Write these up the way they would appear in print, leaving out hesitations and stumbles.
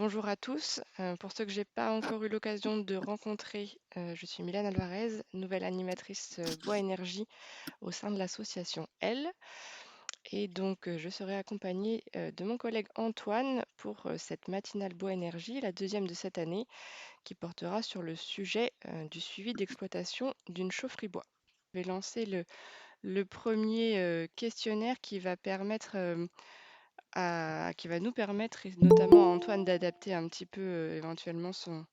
Bonjour à tous. Pour ceux que j'ai pas encore eu l'occasion de rencontrer, je suis Mylène Alvarez, nouvelle animatrice Bois Énergie au sein de l'association Elle. Et donc, je serai accompagnée de mon collègue Antoine pour cette matinale Bois Énergie, la deuxième de cette année, qui portera sur le sujet du suivi d'exploitation d'une chaufferie bois. Je vais lancer le premier questionnaire qui va qui va nous permettre, et notamment à Antoine, d'adapter un petit peu éventuellement son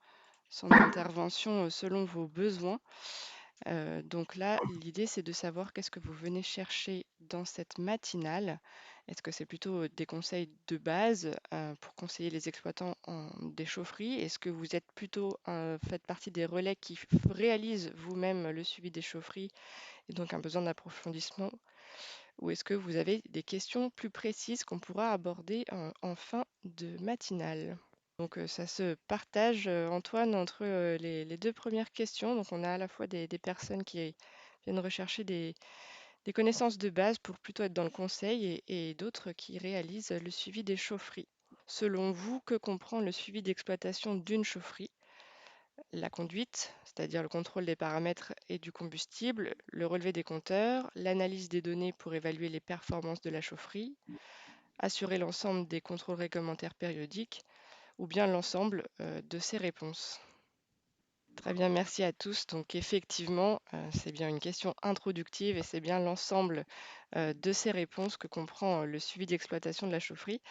intervention selon vos besoins. Donc là, l'idée, c'est de savoir qu'est-ce que vous venez chercher dans cette matinale. Est-ce que c'est plutôt des conseils de base pour conseiller les exploitants des chaufferies? Est-ce que vous êtes plutôt faites partie des relais qui réalisent vous-même le suivi des chaufferies et donc un besoin d'approfondissement? Ou est-ce que vous avez des questions plus précises qu'on pourra aborder en fin de matinale? Donc ça se partage, Antoine, entre les deux premières questions. Donc on a à la fois des personnes qui viennent rechercher des connaissances de base pour plutôt être dans le conseil et d'autres qui réalisent le suivi des chaufferies. Selon vous, que comprend le suivi d'exploitation d'une chaufferie? La conduite, c'est-à-dire le contrôle des paramètres et du combustible, le relevé des compteurs, l'analyse des données pour évaluer les performances de la chaufferie, assurer l'ensemble des contrôles réglementaires périodiques, ou bien l'ensemble de ces réponses. Très bien, merci à tous. Donc effectivement, c'est bien une question introductive et c'est bien l'ensemble de ces réponses que comprend le suivi d'exploitation de la chaufferie.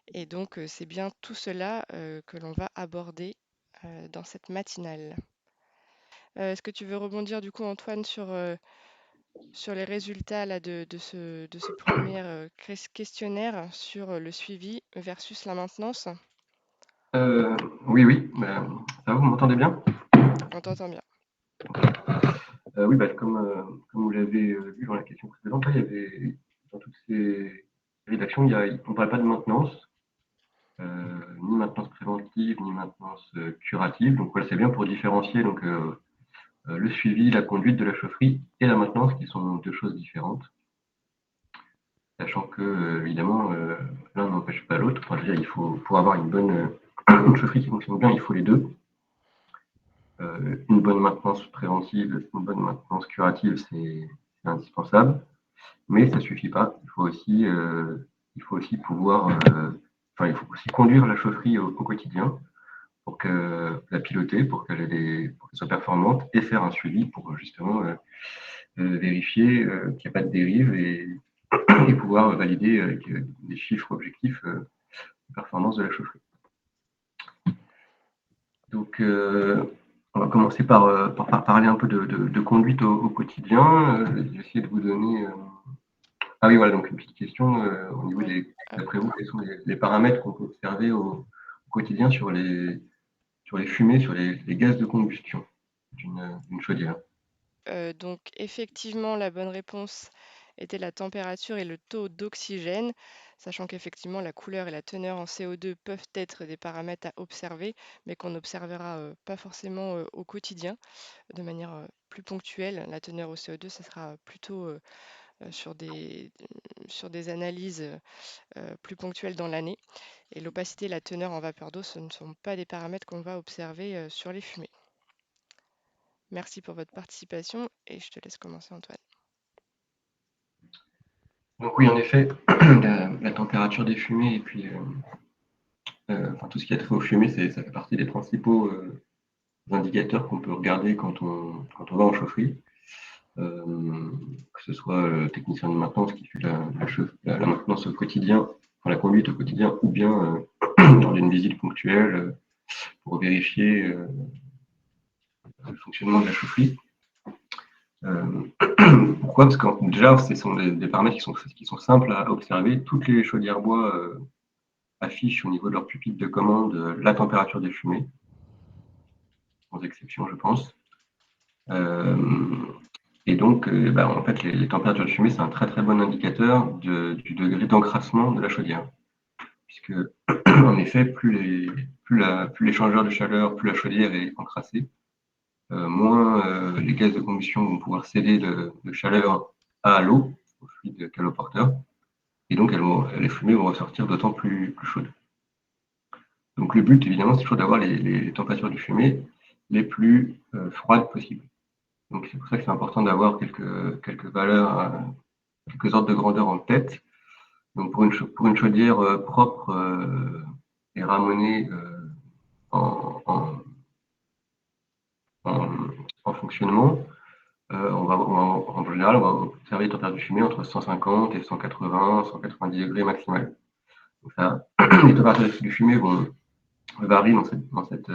Et donc c'est bien tout cela que l'on va aborder dans cette matinale. Est-ce que tu veux rebondir du coup, Antoine, sur les résultats là, de ce premier questionnaire sur le suivi versus la maintenance? Euh, oui, oui, ça va, vous m'entendez bien? On t'entend bien. Oui, comme vous l'avez vu dans la question précédente, là, il y avait, dans toutes ces rédactions, on ne parlait pas de maintenance, ni maintenance préventive, ni maintenance curative. Donc voilà, c'est bien pour différencier le suivi, la conduite de la chaufferie et la maintenance, qui sont deux choses différentes. Sachant que, évidemment, l'un n'empêche pas l'autre. Enfin, je veux dire, pour avoir une chaufferie qui fonctionne bien, il faut les deux. Une bonne maintenance préventive, une bonne maintenance curative, c'est indispensable, mais ça ne suffit pas. Il faut aussi pouvoir, il faut aussi conduire la chaufferie au quotidien pour la piloter, pour qu'elle soit performante et faire un suivi pour justement vérifier qu'il n'y a pas de dérive et pouvoir valider avec des chiffres objectifs la performance de la chaufferie. Donc, on va commencer par parler un peu de conduite au quotidien. Je vais essayer de vous donner. Ah oui, voilà, donc une petite question au niveau Oui. d'après vous, quels sont les paramètres qu'on peut observer au quotidien sur les fumées, sur les gaz de combustion d'une chaudière? Donc effectivement, la bonne réponse était la température et le taux d'oxygène, sachant qu'effectivement la couleur et la teneur en CO2 peuvent être des paramètres à observer, mais qu'on n'observera pas forcément au quotidien, de manière plus ponctuelle. La teneur au CO2, ça sera plutôt sur des analyses plus ponctuelles dans l'année. Et l'opacité et la teneur en vapeur d'eau, ce ne sont pas des paramètres qu'on va observer sur les fumées. Merci pour votre participation et je te laisse commencer, Antoine. Donc oui, en effet, la température des fumées et puis tout ce qui a trait aux fumées, ça fait partie des principaux indicateurs qu'on peut regarder quand on va en chaufferie. Que ce soit le technicien de maintenance qui fait la maintenance au quotidien, enfin, la conduite au quotidien, ou bien lors d'une visite ponctuelle pour vérifier le fonctionnement de la chaufferie. Pourquoi? Parce que déjà, ce sont des paramètres qui sont simples à observer. Toutes les chaudières bois affichent au niveau de leur pupitre de commande la température des fumées, sans exception, je pense. Et donc, en fait, les températures de fumée, c'est un très très bon indicateur du degré d'encrassement de la chaudière. Puisque, en effet, plus l'échangeur de chaleur, plus la chaudière est encrassée, moins les gaz de combustion vont pouvoir céder de chaleur à l'eau, au fluide caloporteur, et donc les fumées vont ressortir d'autant plus chaudes. Donc le but, évidemment, c'est toujours d'avoir les températures de fumée les plus froides possibles. Donc c'est pour ça que c'est important d'avoir quelques valeurs, quelques ordres de grandeur en tête. Donc pour une chaudière propre et ramonée en, en fonctionnement, en général, on va observer des températures de fumée entre 150 et 180, 190 degrés maximal. Donc ça, les températures de fumée varient cette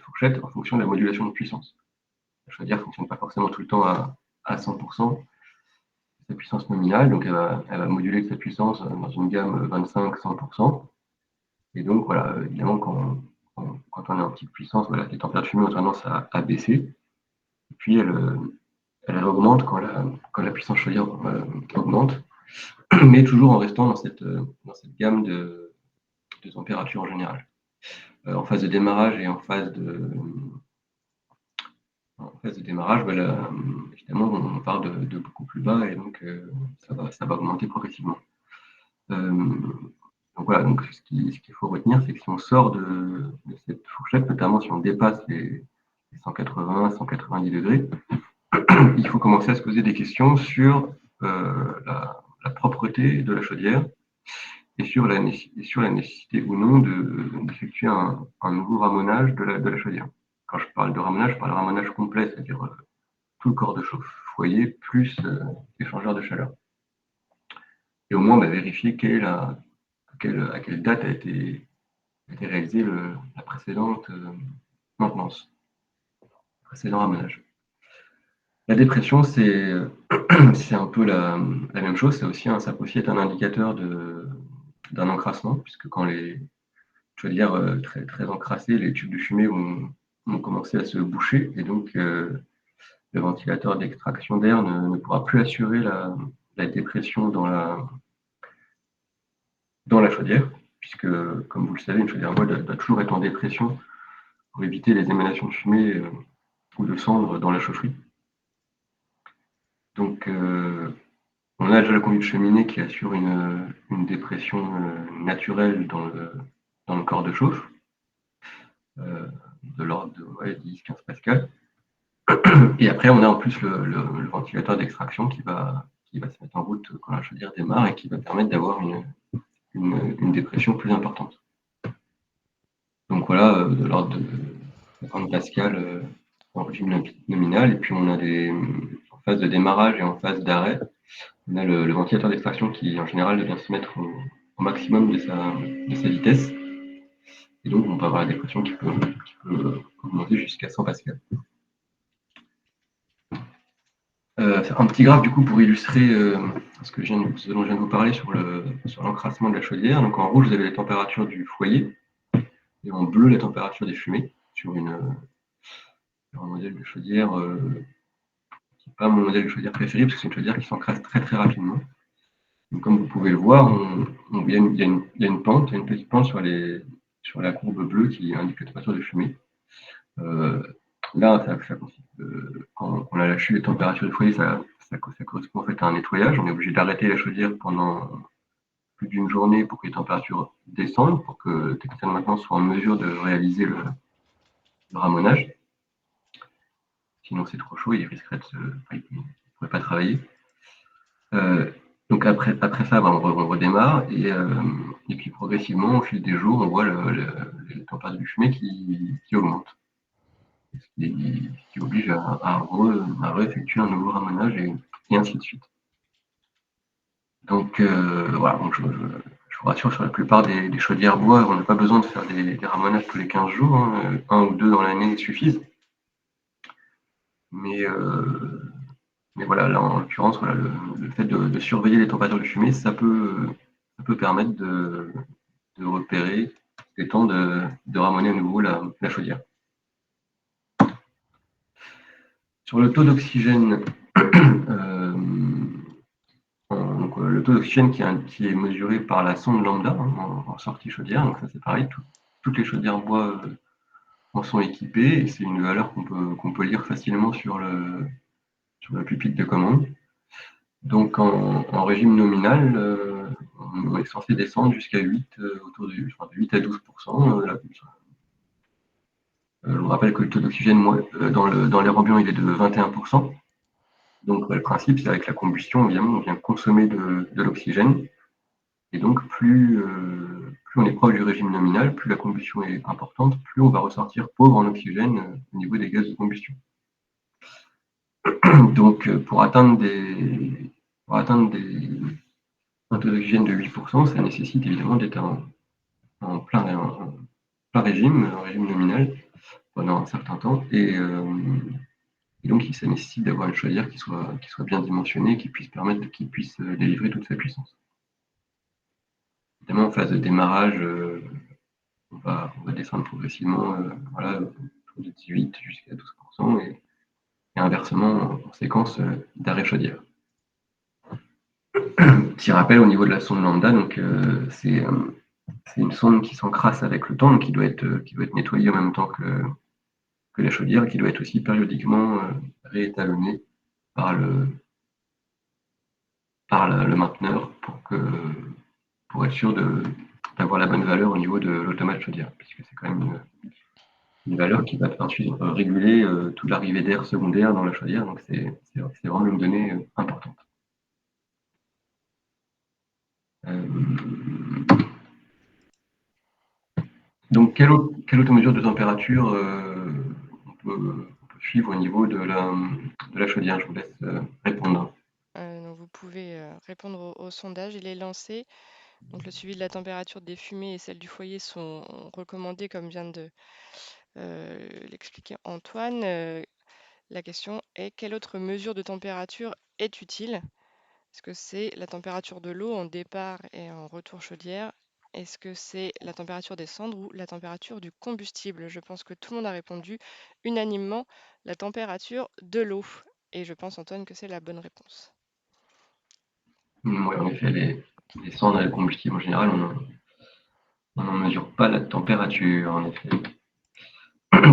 fourchette en fonction de la modulation de puissance. La chaudière ne fonctionne pas forcément tout le temps à 100% sa puissance nominale, donc elle va moduler sa puissance dans une gamme 25-100%. Et donc voilà, évidemment, quand on est en petite puissance, voilà, les températures de fumée ont tendance à baisser. Et puis elle augmente quand la puissance chaudière augmente, mais toujours en restant dans cette gamme de température en général. En phase de démarrage et en phase de démarrage, voilà, évidemment, on part de beaucoup plus bas et donc ça va augmenter progressivement. Donc voilà, donc ce qu'il faut retenir, c'est que si on sort de cette fourchette, notamment si on dépasse les 180, 190 degrés, il faut commencer à se poser des questions sur la propreté de la chaudière et sur la nécessité ou non d'effectuer un nouveau ramonage de la chaudière. Quand je parle de ramonage, je parle de ramonage complet, c'est-à-dire tout le corps de chauffe foyer plus échangeur de chaleur. Et au moins vérifier à quelle date a été réalisée la précédente maintenance, le précédent ramonage. La dépression, c'est un peu la même chose, ça peut aussi être un indicateur d'un encrassement, puisque quand les chaudières très, très encrassées, les tubes de fumée vont commencer à se boucher, et donc le ventilateur d'extraction d'air ne pourra plus assurer la dépression dans la chaudière, puisque, comme vous le savez, une chaudière bois doit toujours être en dépression pour éviter les émanations de fumée ou de cendres dans la chaufferie. Donc, on a déjà le conduit de cheminée qui assure une dépression naturelle dans le corps de chauffe, de l'ordre de 10-15 pascal. Et après, on a en plus le ventilateur d'extraction qui va se mettre en route quand la chaudière démarre et qui va permettre d'avoir une dépression plus importante. Donc voilà, de l'ordre de 50 pascal en régime nominal. Et puis on a en phase de démarrage et en phase d'arrêt, on a le ventilateur d'extraction qui en général vient se mettre au maximum de sa vitesse. Et donc on peut avoir la dépression qui peut augmenter jusqu'à 100 pascal. Un petit graphe du coup pour illustrer ce dont je viens de vous parler sur l'encrassement de la chaudière. Donc en rouge, vous avez les températures du foyer et en bleu, la température des fumées sur un modèle de chaudière qui n'est pas mon modèle de chaudière préféré parce que c'est une chaudière qui s'encrasse très très rapidement. Donc, comme vous pouvez le voir, il y a une pente, une petite pente sur la courbe bleue qui indique la température de fumée. Là, quand on a lâché les températures du foyer, ça correspond en fait à un nettoyage. On est obligé d'arrêter la chaudière pendant plus d'une journée pour que les températures descendent, pour que le technicien de maintenance soit en mesure de réaliser le ramonage. Sinon, c'est trop chaud, il risquerait il ne pourrait pas travailler. Donc après ça, on redémarre et puis progressivement, au fil des jours, on voit les températures du fumée qui augmentent. Ce qui oblige à réeffectuer un nouveau ramonage et ainsi de suite. Donc voilà, donc je vous rassure, sur la plupart des chaudières bois, on n'a pas besoin de faire des ramonages tous les 15 jours, hein, 1 ou 2 dans l'année suffisent. Mais voilà, là en l'occurrence, voilà, le fait de surveiller les températures de fumée, ça peut permettre de repérer les temps de ramoner à nouveau la chaudière. Sur le taux d'oxygène, le taux d'oxygène qui est mesuré par la sonde lambda en sortie chaudière, donc ça c'est pareil, toutes les chaudières bois en sont équipées et c'est une valeur qu'on peut lire facilement sur le pupitre de commande. Donc en régime nominal, on est censé descendre jusqu'à 8, autour de 8 à 12%. On rappelle que le taux d'oxygène dans l'air ambiant il est de 21%. Donc le principe, c'est avec la combustion, évidemment, on vient consommer de l'oxygène. Et donc plus on est proche du régime nominal, plus la combustion est importante, plus on va ressortir pauvre en oxygène au niveau des gaz de combustion. Donc pour atteindre un taux d'oxygène de 8%, ça nécessite évidemment d'être en plein régime, en régime nominal, pendant un certain temps. Et donc, ça nécessite d'avoir une chaudière qui soit bien dimensionnée, qui puisse délivrer toute sa puissance. Évidemment, en phase de démarrage, on va descendre progressivement, autour de 18 jusqu'à 12%, et inversement, en conséquence, d'arrêt chaudière. Petit rappel au niveau de la sonde lambda, donc c'est une sonde qui s'encrasse avec le temps, donc qui doit être nettoyée en même temps que la chaudière, et qui doit être aussi périodiquement réétalonnée par le mainteneur pour être sûr d'avoir la bonne valeur au niveau de l'automate chaudière, puisque c'est quand même une valeur qui va ensuite réguler toute l'arrivée d'air secondaire dans la chaudière, donc c'est vraiment une donnée importante. Donc, quelle autre mesure de température on peut suivre au niveau de la chaudière? Je vous laisse répondre. Donc vous pouvez répondre au sondage, il est lancé. Donc le suivi de la température des fumées et celle du foyer sont recommandés, comme vient de l'expliquer Antoine. La question est: quelle autre mesure de température est utile? Est-ce que c'est la température de l'eau en départ et en retour chaudière? Est-ce que c'est la température des cendres ou la température du combustible? Je pense que tout le monde a répondu unanimement la température de l'eau. Et je pense, Antoine, que c'est la bonne réponse. Oui, en effet, les cendres et le combustible en général, on n'en mesure pas la température, en effet.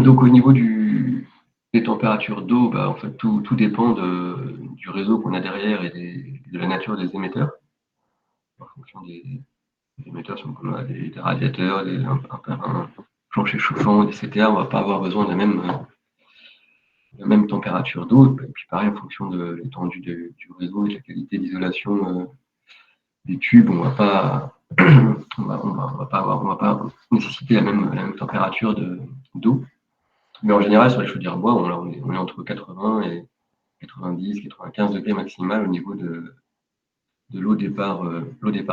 Donc au niveau des températures d'eau, en fait, tout dépend du réseau qu'on a derrière et de la nature des émetteurs. En fonction des émetteurs, si on a des radiateurs, un plancher chauffant, etc., on ne va pas avoir besoin de la même température d'eau. Et puis pareil, en fonction de l'étendue du réseau et de la qualité d'isolation des tubes, on va pas nécessiter la même température d'eau. Mais en général, sur les chaudières bois, on est entre 80 et 90, 95 degrés maximal au niveau de l'eau départ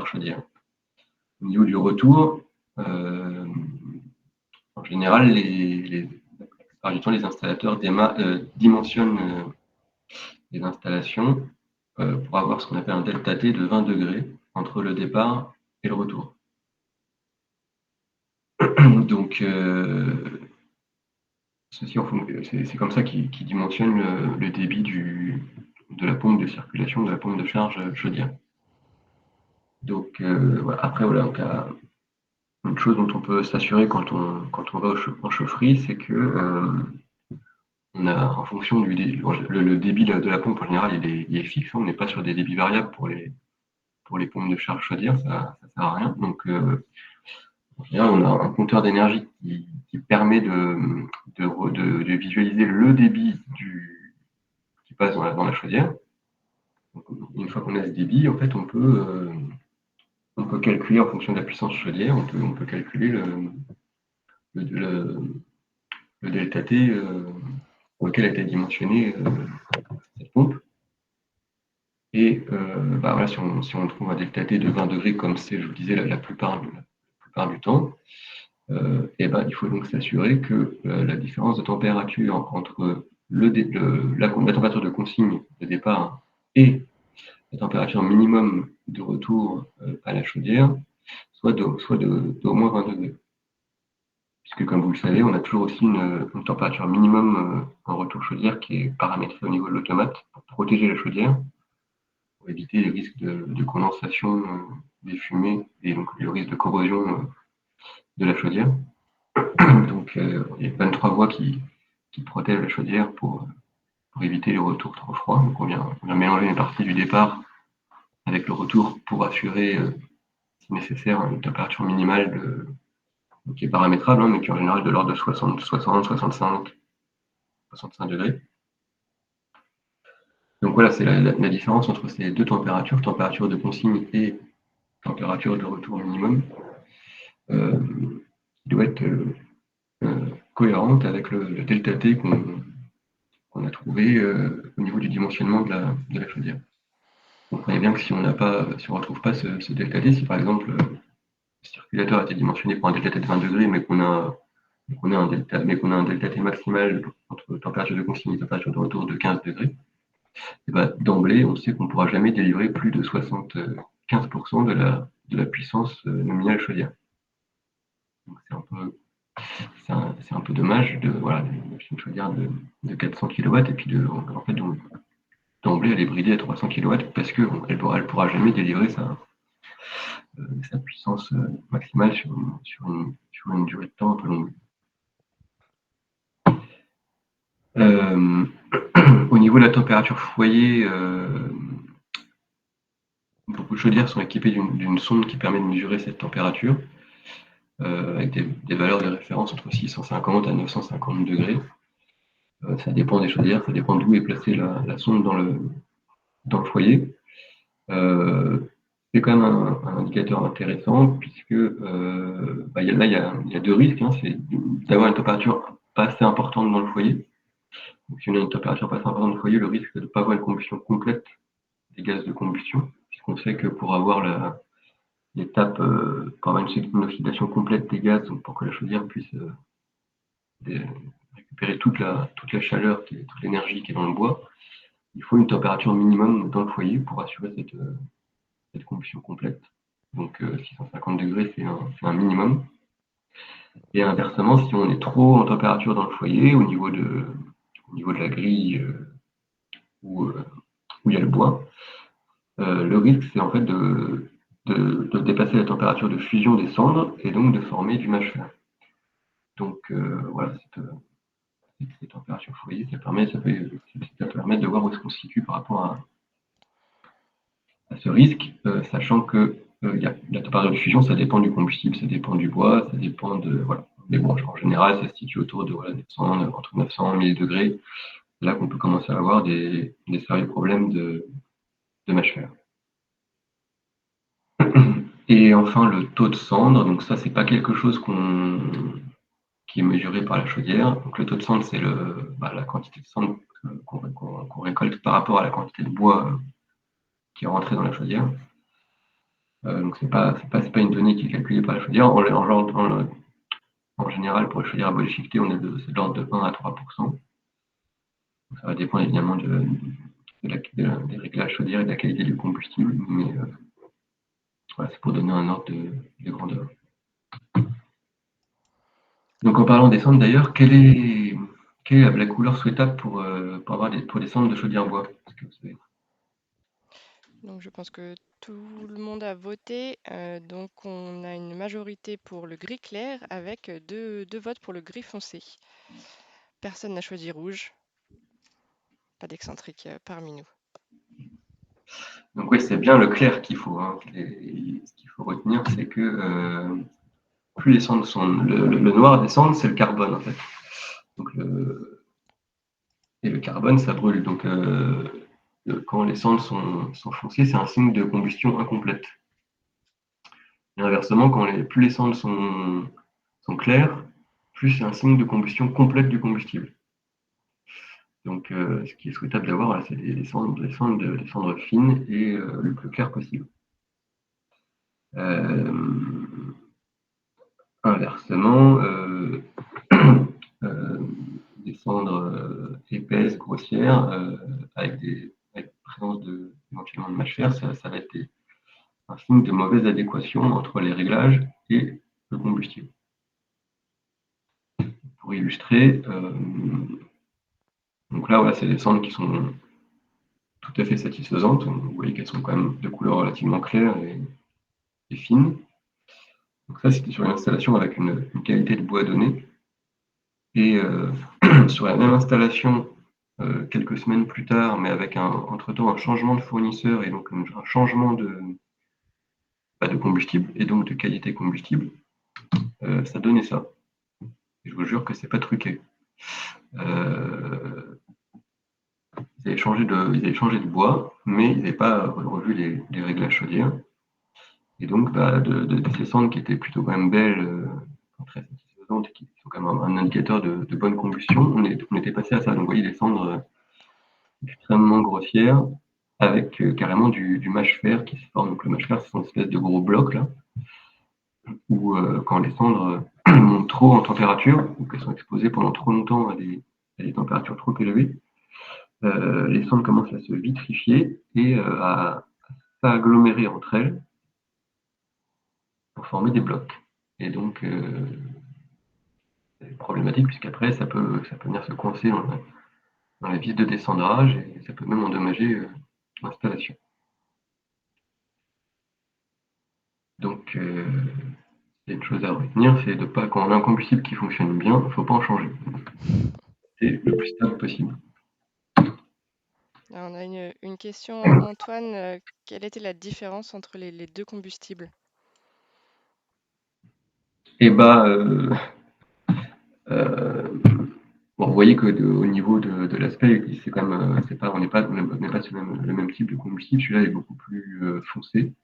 chaudière. Au niveau du retour, en général, la plupart du temps, les installateurs dimensionnent les installations pour avoir ce qu'on appelle un delta T de 20 degrés entre le départ et le retour. Donc, c'est comme ça qu'ils dimensionnent le débit de la pompe de circulation, de la pompe de charge chaudière. Donc, après, voilà, donc, une chose dont on peut s'assurer quand on va en chaufferie, c'est que on a, en fonction du le débit de la pompe, en général, il est fixe. On n'est pas sur des débits variables pour les pompes de charge chaudière, ça sert à rien. Donc, en général, on a un compteur d'énergie qui permet de visualiser le débit qui passe dans la chaudière. Donc, une fois qu'on a ce débit, en fait, on peut calculer en fonction de la puissance chaudière, on peut calculer le delta T pour lequel a été dimensionnée cette pompe. Et voilà, si on trouve un delta T de 20 degrés, comme c'est, je vous disais, la plupart du temps, il faut donc s'assurer que la différence de température entre la température de consigne de départ et la température minimum de retour à la chaudière soit d'au moins 20 degrés. Puisque, comme vous le savez, on a toujours aussi une température minimum en retour chaudière qui est paramétrée au niveau de l'automate pour protéger la chaudière, pour éviter les risques de condensation des fumées et donc le risque de corrosion de la chaudière. Donc, il y a 23 voies qui protègent la chaudière pour pour éviter les retours trop froids. Donc on vient mélanger une partie du départ avec le retour pour assurer, si nécessaire, une température minimale qui est paramétrable, hein, mais qui est en général de l'ordre de 60, 65 degrés. Donc voilà, c'est la différence entre ces deux températures, température de consigne et température de retour minimum, qui doit être cohérente avec le delta T qu'on a trouvé au niveau du dimensionnement de la chaudière. Vous comprenez bien que si on ne retrouve pas ce delta T, si par exemple le circulateur a été dimensionné pour un delta T de 20 degrés, mais qu'on a un delta T maximal entre température de consigne et température de retour de 15 degrés, et ben, d'emblée, on sait qu'on ne pourra jamais délivrer plus de 75% de la puissance nominale chaudière. Donc c'est un peu dommage de voilà, une chaudière de 400 kW et puis en fait, d'emblée elle est bridée à 300 kW parce qu'elle ne pourra jamais délivrer sa puissance maximale sur une durée de temps un peu longue. Au niveau de la température foyer, beaucoup de chaudières sont équipées d'une sonde qui permet de mesurer cette température avec des valeurs de référence entre 650 à 950 degrés. Ça dépend des chaudières, ça dépend d'où est placée la sonde dans le foyer. C'est quand même un indicateur intéressant puisque là, il y a deux risques. Hein, c'est d'avoir une température pas assez importante dans le foyer. Donc, si on a une température pas assez importante dans le foyer, le risque c'est de ne pas avoir une combustion complète des gaz de combustion, puisqu'on sait que pour avoir l'étape, pour avoir une oxydation complète des gaz, donc pour que la chaudière puisse récupérer toute la chaleur, toute l'énergie qui est dans le bois, il faut une température minimum dans le foyer pour assurer cette combustion complète. Donc 650 degrés, c'est un minimum. Et inversement, si on est trop en température dans le foyer, au niveau de la grille où il y a le bois, le risque, c'est en fait de dépasser la température de fusion des cendres et donc de former du mâche-fer. Donc voilà, ces températures foyer, ça permet de voir où est-ce qu'on se situe par rapport à ce risque, sachant que la température de fusion, ça dépend du combustible, ça dépend du bois, ça dépend de voilà. Mais bon, en général, ça se situe autour de entre 900 et 1000 degrés. Là qu'on peut commencer à avoir des sérieux problèmes de mâche-fer. Et enfin, le taux de cendre. Donc ça, c'est pas quelque chose qui est mesuré par la chaudière. Donc le taux de cendre, c'est la quantité de cendre qu'on récolte par rapport à la quantité de bois qui est rentré dans la chaudière. Donc c'est pas une donnée qui est calculée par la chaudière. En général, pour les chaudières à bois déchiqueté, c'est de l'ordre de 1 à 3%. Donc ça va dépendre évidemment des réglages chaudière et de la qualité du combustible, mais voilà, c'est pour donner un ordre de grandeur. Donc en parlant des cendres d'ailleurs, quelle est la couleur souhaitable pour des cendres de chaudière bois? Donc je pense que tout le monde a voté. Donc on a une majorité pour le gris clair avec deux votes pour le gris foncé. Personne n'a choisi rouge. Pas d'excentrique parmi nous. Donc oui, c'est bien le clair qu'il faut. Hein. Ce qu'il faut retenir, c'est que plus les cendres sont... Le noir des cendres, c'est le carbone en fait. Donc, et le carbone, ça brûle. Donc quand les cendres sont foncées, c'est un signe de combustion incomplète. Et inversement, plus les cendres sont claires, plus c'est un signe de combustion complète du combustible. Donc ce qui est souhaitable d'avoir, voilà, c'est des cendres fines et le plus clair possible. Inversement, des cendres épaisses, grossières, avec présence éventuellement de mâche-fer, ça va être un signe de mauvaise adéquation entre les réglages et le combustible. Pour illustrer, donc là, voilà, c'est des cendres qui sont tout à fait satisfaisantes. Vous voyez qu'elles sont quand même de couleur relativement claire et fine. Donc ça, c'était sur une installation avec une qualité de bois donnée. Et sur la même installation, quelques semaines plus tard, mais avec entre-temps un changement de fournisseur et donc un changement de combustible et donc de qualité combustible, ça donnait ça. Et je vous jure que c'est pas truqué. Ils avaient changé de bois, mais ils n'avaient pas revu les réglages chaudières. Et donc, de ces cendres qui étaient plutôt quand même belles, très satisfaisantes, et qui sont quand même un indicateur de bonne combustion, on était passé à ça. Donc, vous voyez des cendres extrêmement grossières, avec carrément du mâche-fer qui se forme. Donc, le mâche-fer, c'est une espèce de gros bloc, là, où quand les cendres montent trop en température, ou qu'elles sont exposées pendant trop longtemps à des températures trop élevées, les cendres commencent à se vitrifier et à s'agglomérer entre elles pour former des blocs. Et donc, c'est problématique puisqu'après, ça peut venir se coincer dans la vis de descendrage et ça peut même endommager l'installation. Donc, il y a une chose à retenir, c'est de pas, quand on a un combustible qui fonctionne bien, il ne faut pas en changer. C'est le plus stable possible. Là, on a une question, Antoine. Quelle était la différence entre les deux combustibles? Et bon, vous voyez que au niveau de l'aspect, c'est quand même, on n'est pas sur le même type de combustible. Celui-là est beaucoup plus foncé,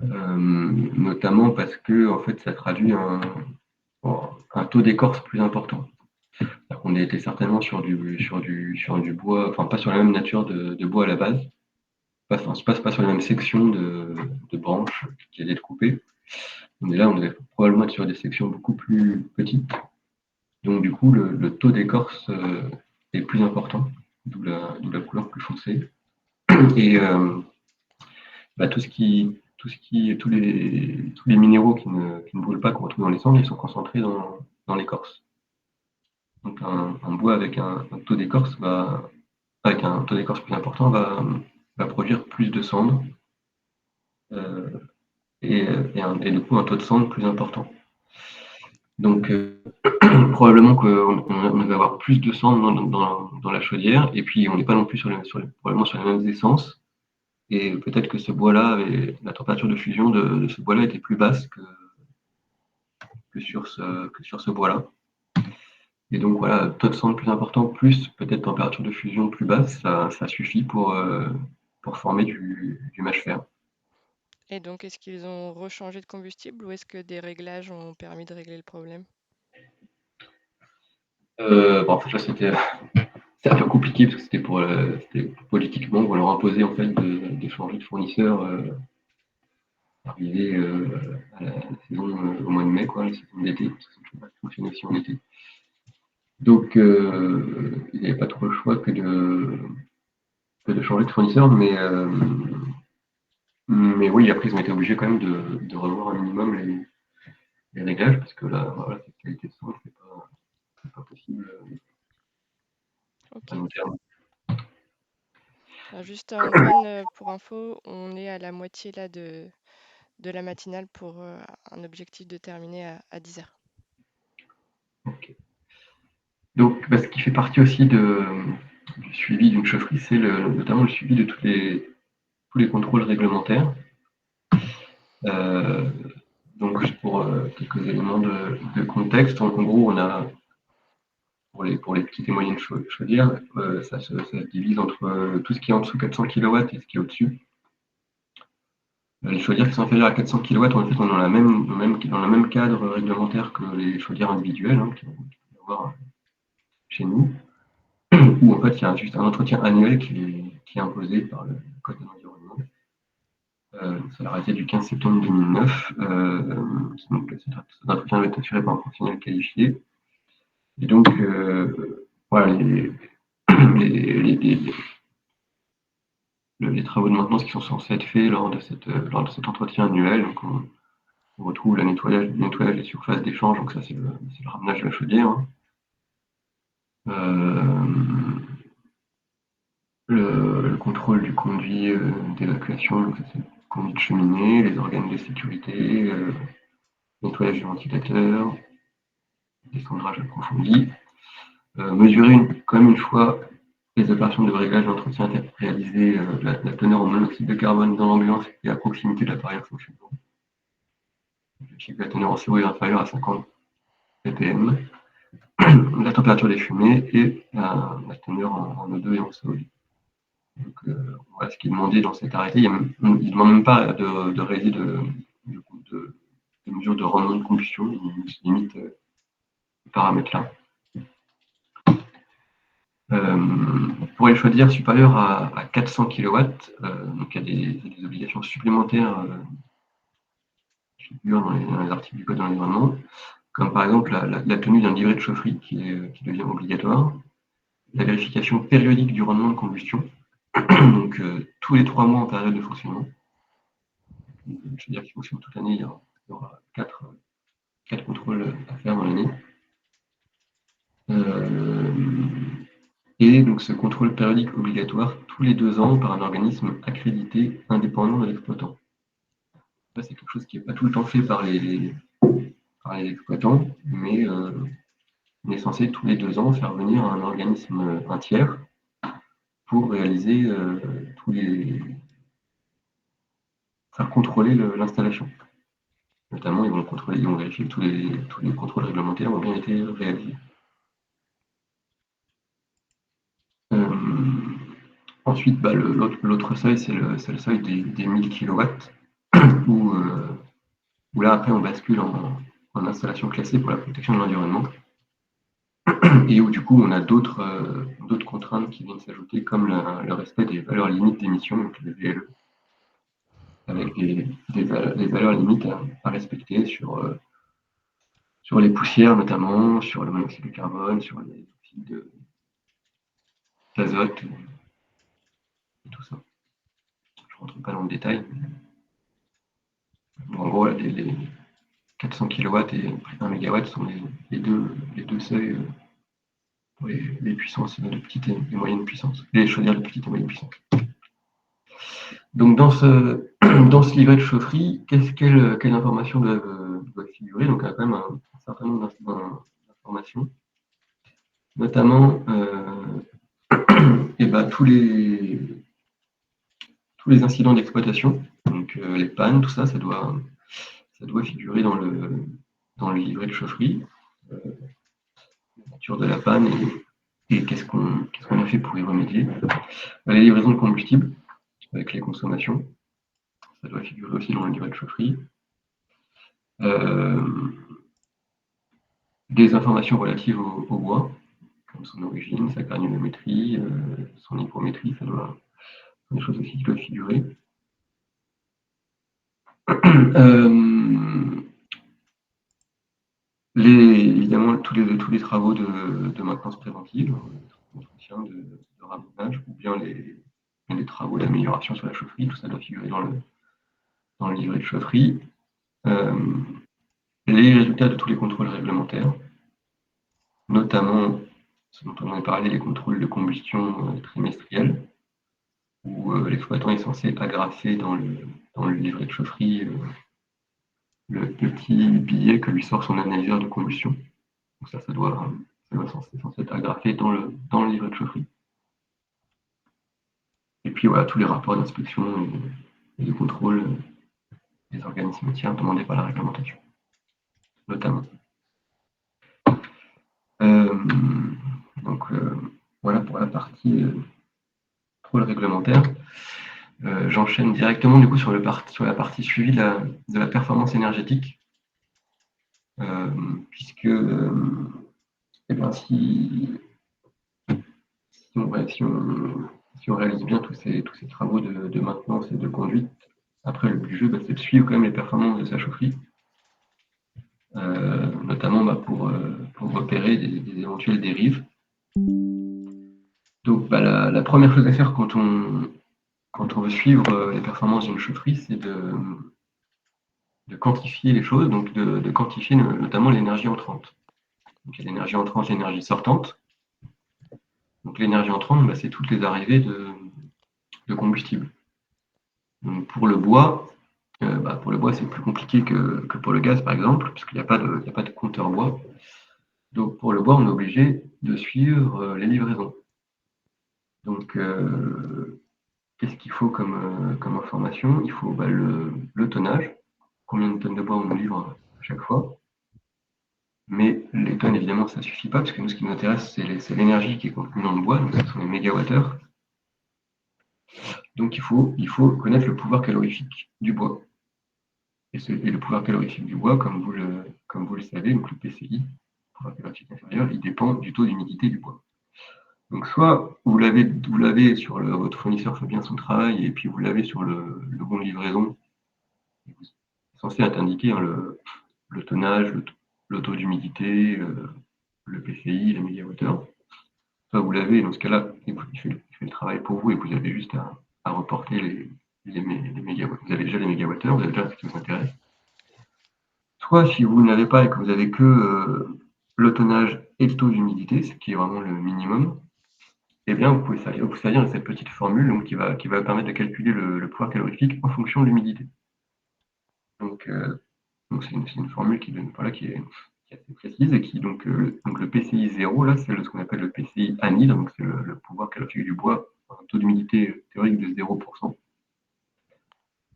notamment parce que en fait, ça traduit un taux d'écorce plus important. On était certainement sur du bois, enfin pas sur la même nature de bois à la base. On ne se passe pas sur la même section de branches qui allaient être coupées. On devait probablement être sur des sections beaucoup plus petites. Donc du coup, le taux d'écorce est plus important, d'où la couleur plus foncée. Et tous les minéraux qui ne brûlent pas qu'on retrouve dans les cendres, ils sont concentrés dans l'écorce. Donc un bois avec un taux d'écorce plus important va produire plus de cendres et du coup un taux de cendres plus important. Donc probablement qu'on devait avoir plus de cendres dans la chaudière et puis on n'est pas non plus probablement sur les mêmes essences et peut-être que ce bois-là la température de fusion de ce bois-là était plus basse que sur ce bois-là. Et donc voilà, taux de cendres plus important plus peut-être température de fusion plus basse, ça suffit pour former du mâche-fer. Et donc, est-ce qu'ils ont rechangé de combustible ou est-ce que des réglages ont permis de régler le problème? En fait, là, c'est un peu compliqué parce que c'était politiquement, on leur imposait en fait de changer de fournisseur arrivé à la saison au mois de mai, quoi, la saison d'été, parce que ça fonctionnait aussi en été. Donc, ils n'avaient pas trop le choix que de changer de fournisseur, mais oui, après, ils ont été obligés quand même de revoir un minimum les réglages parce que là, voilà, cette qualité de son, c'est pas possible à Ok. long terme. Alors juste Antoine, pour info, on est à la moitié là de la matinale pour un objectif de terminer à 10 heures. Okay. Donc, ce qui fait partie aussi du suivi d'une chaufferie, c'est notamment le suivi de tous les contrôles réglementaires. Euh, donc, juste pour quelques éléments de contexte, en gros, on a pour les petites et moyennes chaudières, ça se divise entre tout ce qui est en dessous de 400 kW et ce qui est au-dessus. Les chaudières qui sont inférieures à 400 kW, en fait, on est dans le même cadre réglementaire que les chaudières individuelles qu'on peut avoir chez nous, où en fait il y a juste un entretien annuel qui est imposé par le Code de l'environnement. C'est l'arrêté du 15 septembre 2009. Donc, cet entretien va être assuré par un professionnel qualifié. Et donc, voilà, les travaux de maintenance qui sont censés être faits lors de cet entretien annuel. Donc, on retrouve le nettoyage des surfaces d'échange, donc ça c'est le ramenage de la chaudière. Hein. Le contrôle du conduit d'évacuation, donc ça c'est le conduit de cheminée, les organes de sécurité, nettoyage du ventilateur, descendrage approfondi. mesurer quand même une fois les opérations de réglage d'entretien réalisées, la teneur en monoxyde de carbone dans l'ambulance et à proximité de l'appareil à fonctionnement. La teneur en CO est inférieure à 50 ppm, la température des fumées et la teneur en O2 et en CO2. Donc, voilà ce qui est demandé dans cet arrêté. Il ne demande même pas de réaliser de mesures de rendement de combustion, il limite ces paramètres-là. Pour les chaudières supérieures à 400 kW, donc il y a des obligations supplémentaires qui figurent dans les articles du Code de l'environnement, comme par exemple la tenue d'un livret de chaufferie qui devient obligatoire, la vérification périodique du rendement de combustion, donc tous les 3 mois en période de fonctionnement. Une chaudière qui fonctionne toute l'année, il y aura 4 contrôles à faire dans l'année. Et donc ce contrôle périodique obligatoire tous les 2 ans par un organisme accrédité indépendant de l'exploitant. Ça, c'est quelque chose qui n'est pas tout le temps fait par les exploitants, mais on est censé tous les 2 ans faire venir un organisme, un tiers, pour réaliser faire contrôler l'installation. Notamment, ils vont vérifier que tous les contrôles réglementaires ont bien été réalisés. Ensuite, l'autre seuil, c'est le seuil des 1000 kW, où là, après, on bascule en installation classée pour la protection de l'environnement, et où, du coup, on a d'autres contraintes qui viennent s'ajouter, comme le respect des valeurs limites d'émission, donc les VLE, avec des valeurs limites à respecter sur les poussières notamment, sur le monoxyde de carbone, sur les oxydes d'azote, et tout ça. Je ne rentre pas dans le détail. En gros, les 400 kW et 1 MW sont les deux seuils pour les puissances de petite et moyenne puissance, les chaudières de petite et moyenne puissance. Donc dans ce livret de chaufferie, quelles informations doivent figurer? Donc il y a quand même un certain nombre d'informations, notamment tous les incidents d'exploitation, donc les pannes, tout ça, ça doit figurer dans le livret de chaufferie, la nature de la panne et qu'est-ce qu'on a fait pour y remédier. Les livraisons de combustible avec les consommations, ça doit figurer aussi dans le livret de chaufferie. Des informations relatives au bois, comme son origine, sa granulométrie, son hygrométrie, ça doit des choses aussi qui doivent figurer. Évidemment, tous les travaux de maintenance préventive, d'entretien, de ramenage, ou bien les travaux d'amélioration sur la chaufferie, tout ça doit figurer dans le livret de chaufferie. Les résultats de tous les contrôles réglementaires, notamment ce dont on a parlé, les contrôles de combustion trimestriels, où l'exploitant est censé agrafer dans le livret de chaufferie le petit billet que lui sort son analyseur de combustion. Donc ça doit censé être agrafé dans le livret de chaufferie. Et puis voilà, tous les rapports d'inspection et de contrôle des organismes tiers demandés par la réglementation, notamment. Donc voilà pour la partie contrôle réglementaire. J'enchaîne directement du coup sur la partie suivie de la performance énergétique, puisque si on réalise bien tous ces travaux de maintenance et de conduite, après le but du jeu, c'est de suivre quand même les performances de sa chaufferie, notamment pour repérer des éventuelles dérives. Donc la première chose à faire quand on veut suivre les performances d'une chaufferie, c'est de quantifier les choses, donc de quantifier notamment l'énergie entrante. Donc il y a l'énergie entrante, l'énergie sortante. Donc l'énergie entrante, c'est toutes les arrivées de combustible. Donc pour le bois, c'est plus compliqué que pour le gaz par exemple, puisqu'il n'y a pas de compteur bois. Donc pour le bois, on est obligé de suivre les livraisons. Donc, qu'est-ce qu'il faut comme information? Il faut le tonnage, combien de tonnes de bois on livre à chaque fois. Mais les tonnes, évidemment, ça ne suffit pas, parce que nous, ce qui nous intéresse, c'est l'énergie qui est contenue dans le bois, donc ce sont les mégawattheures. Donc, il faut connaître le pouvoir calorifique du bois. Et le pouvoir calorifique du bois, comme vous le savez, donc le PCI, pouvoir calorifique inférieur, il dépend du taux d'humidité du bois. Donc, soit vous l'avez sur votre fournisseur fait bien son travail, et puis vous l'avez sur le bon de livraison, c'est censé être indiqué hein, le tonnage, le taux d'humidité, le PCI, les mégawattheures. Soit vous l'avez, dans ce cas-là, il fait le travail pour vous et vous avez juste à reporter les mégawattheures. Vous avez déjà les mégawattheures, vous avez déjà ce qui vous intéresse. Soit si vous n'avez pas et que vous avez que le tonnage et le taux d'humidité, ce qui est vraiment le minimum, eh bien vous pouvez vous servir de cette petite formule donc, qui va permettre de calculer le pouvoir calorifique en fonction de l'humidité. Donc c'est une formule qui est assez précise et qui donc le PCI 0, là, c'est ce qu'on appelle le PCI anhydre, donc c'est le pouvoir calorifique du bois, un taux d'humidité théorique de 0%.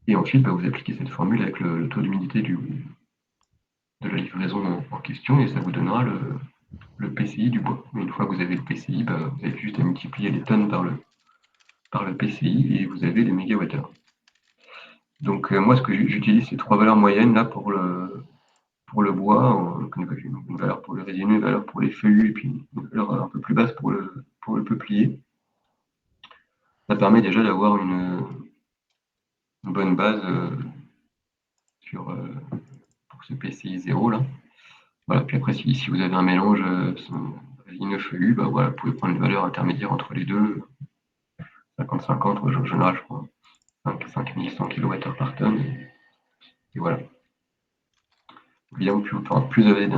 Et ensuite, vous appliquez cette formule avec le taux d'humidité de la livraison en question et ça vous donnera le PCI du bois. Et une fois que vous avez le PCI, vous avez juste à multiplier les tonnes par le PCI et vous avez les mégawattheures. Donc moi, ce que j'utilise, c'est 3 valeurs moyennes là pour le bois, une valeur pour le résineux, une valeur pour les feuillus et puis une valeur un peu plus basse pour le peuplier. Ça permet déjà d'avoir une bonne base pour ce PCI 0 là. Voilà. Puis après, si vous avez un mélange résineux feuillu, voilà, vous pouvez prendre les valeurs intermédiaires entre les deux, 50-50, en général, je crois, 5100 kWh par tonne. Et voilà. Évidemment, plus vous avez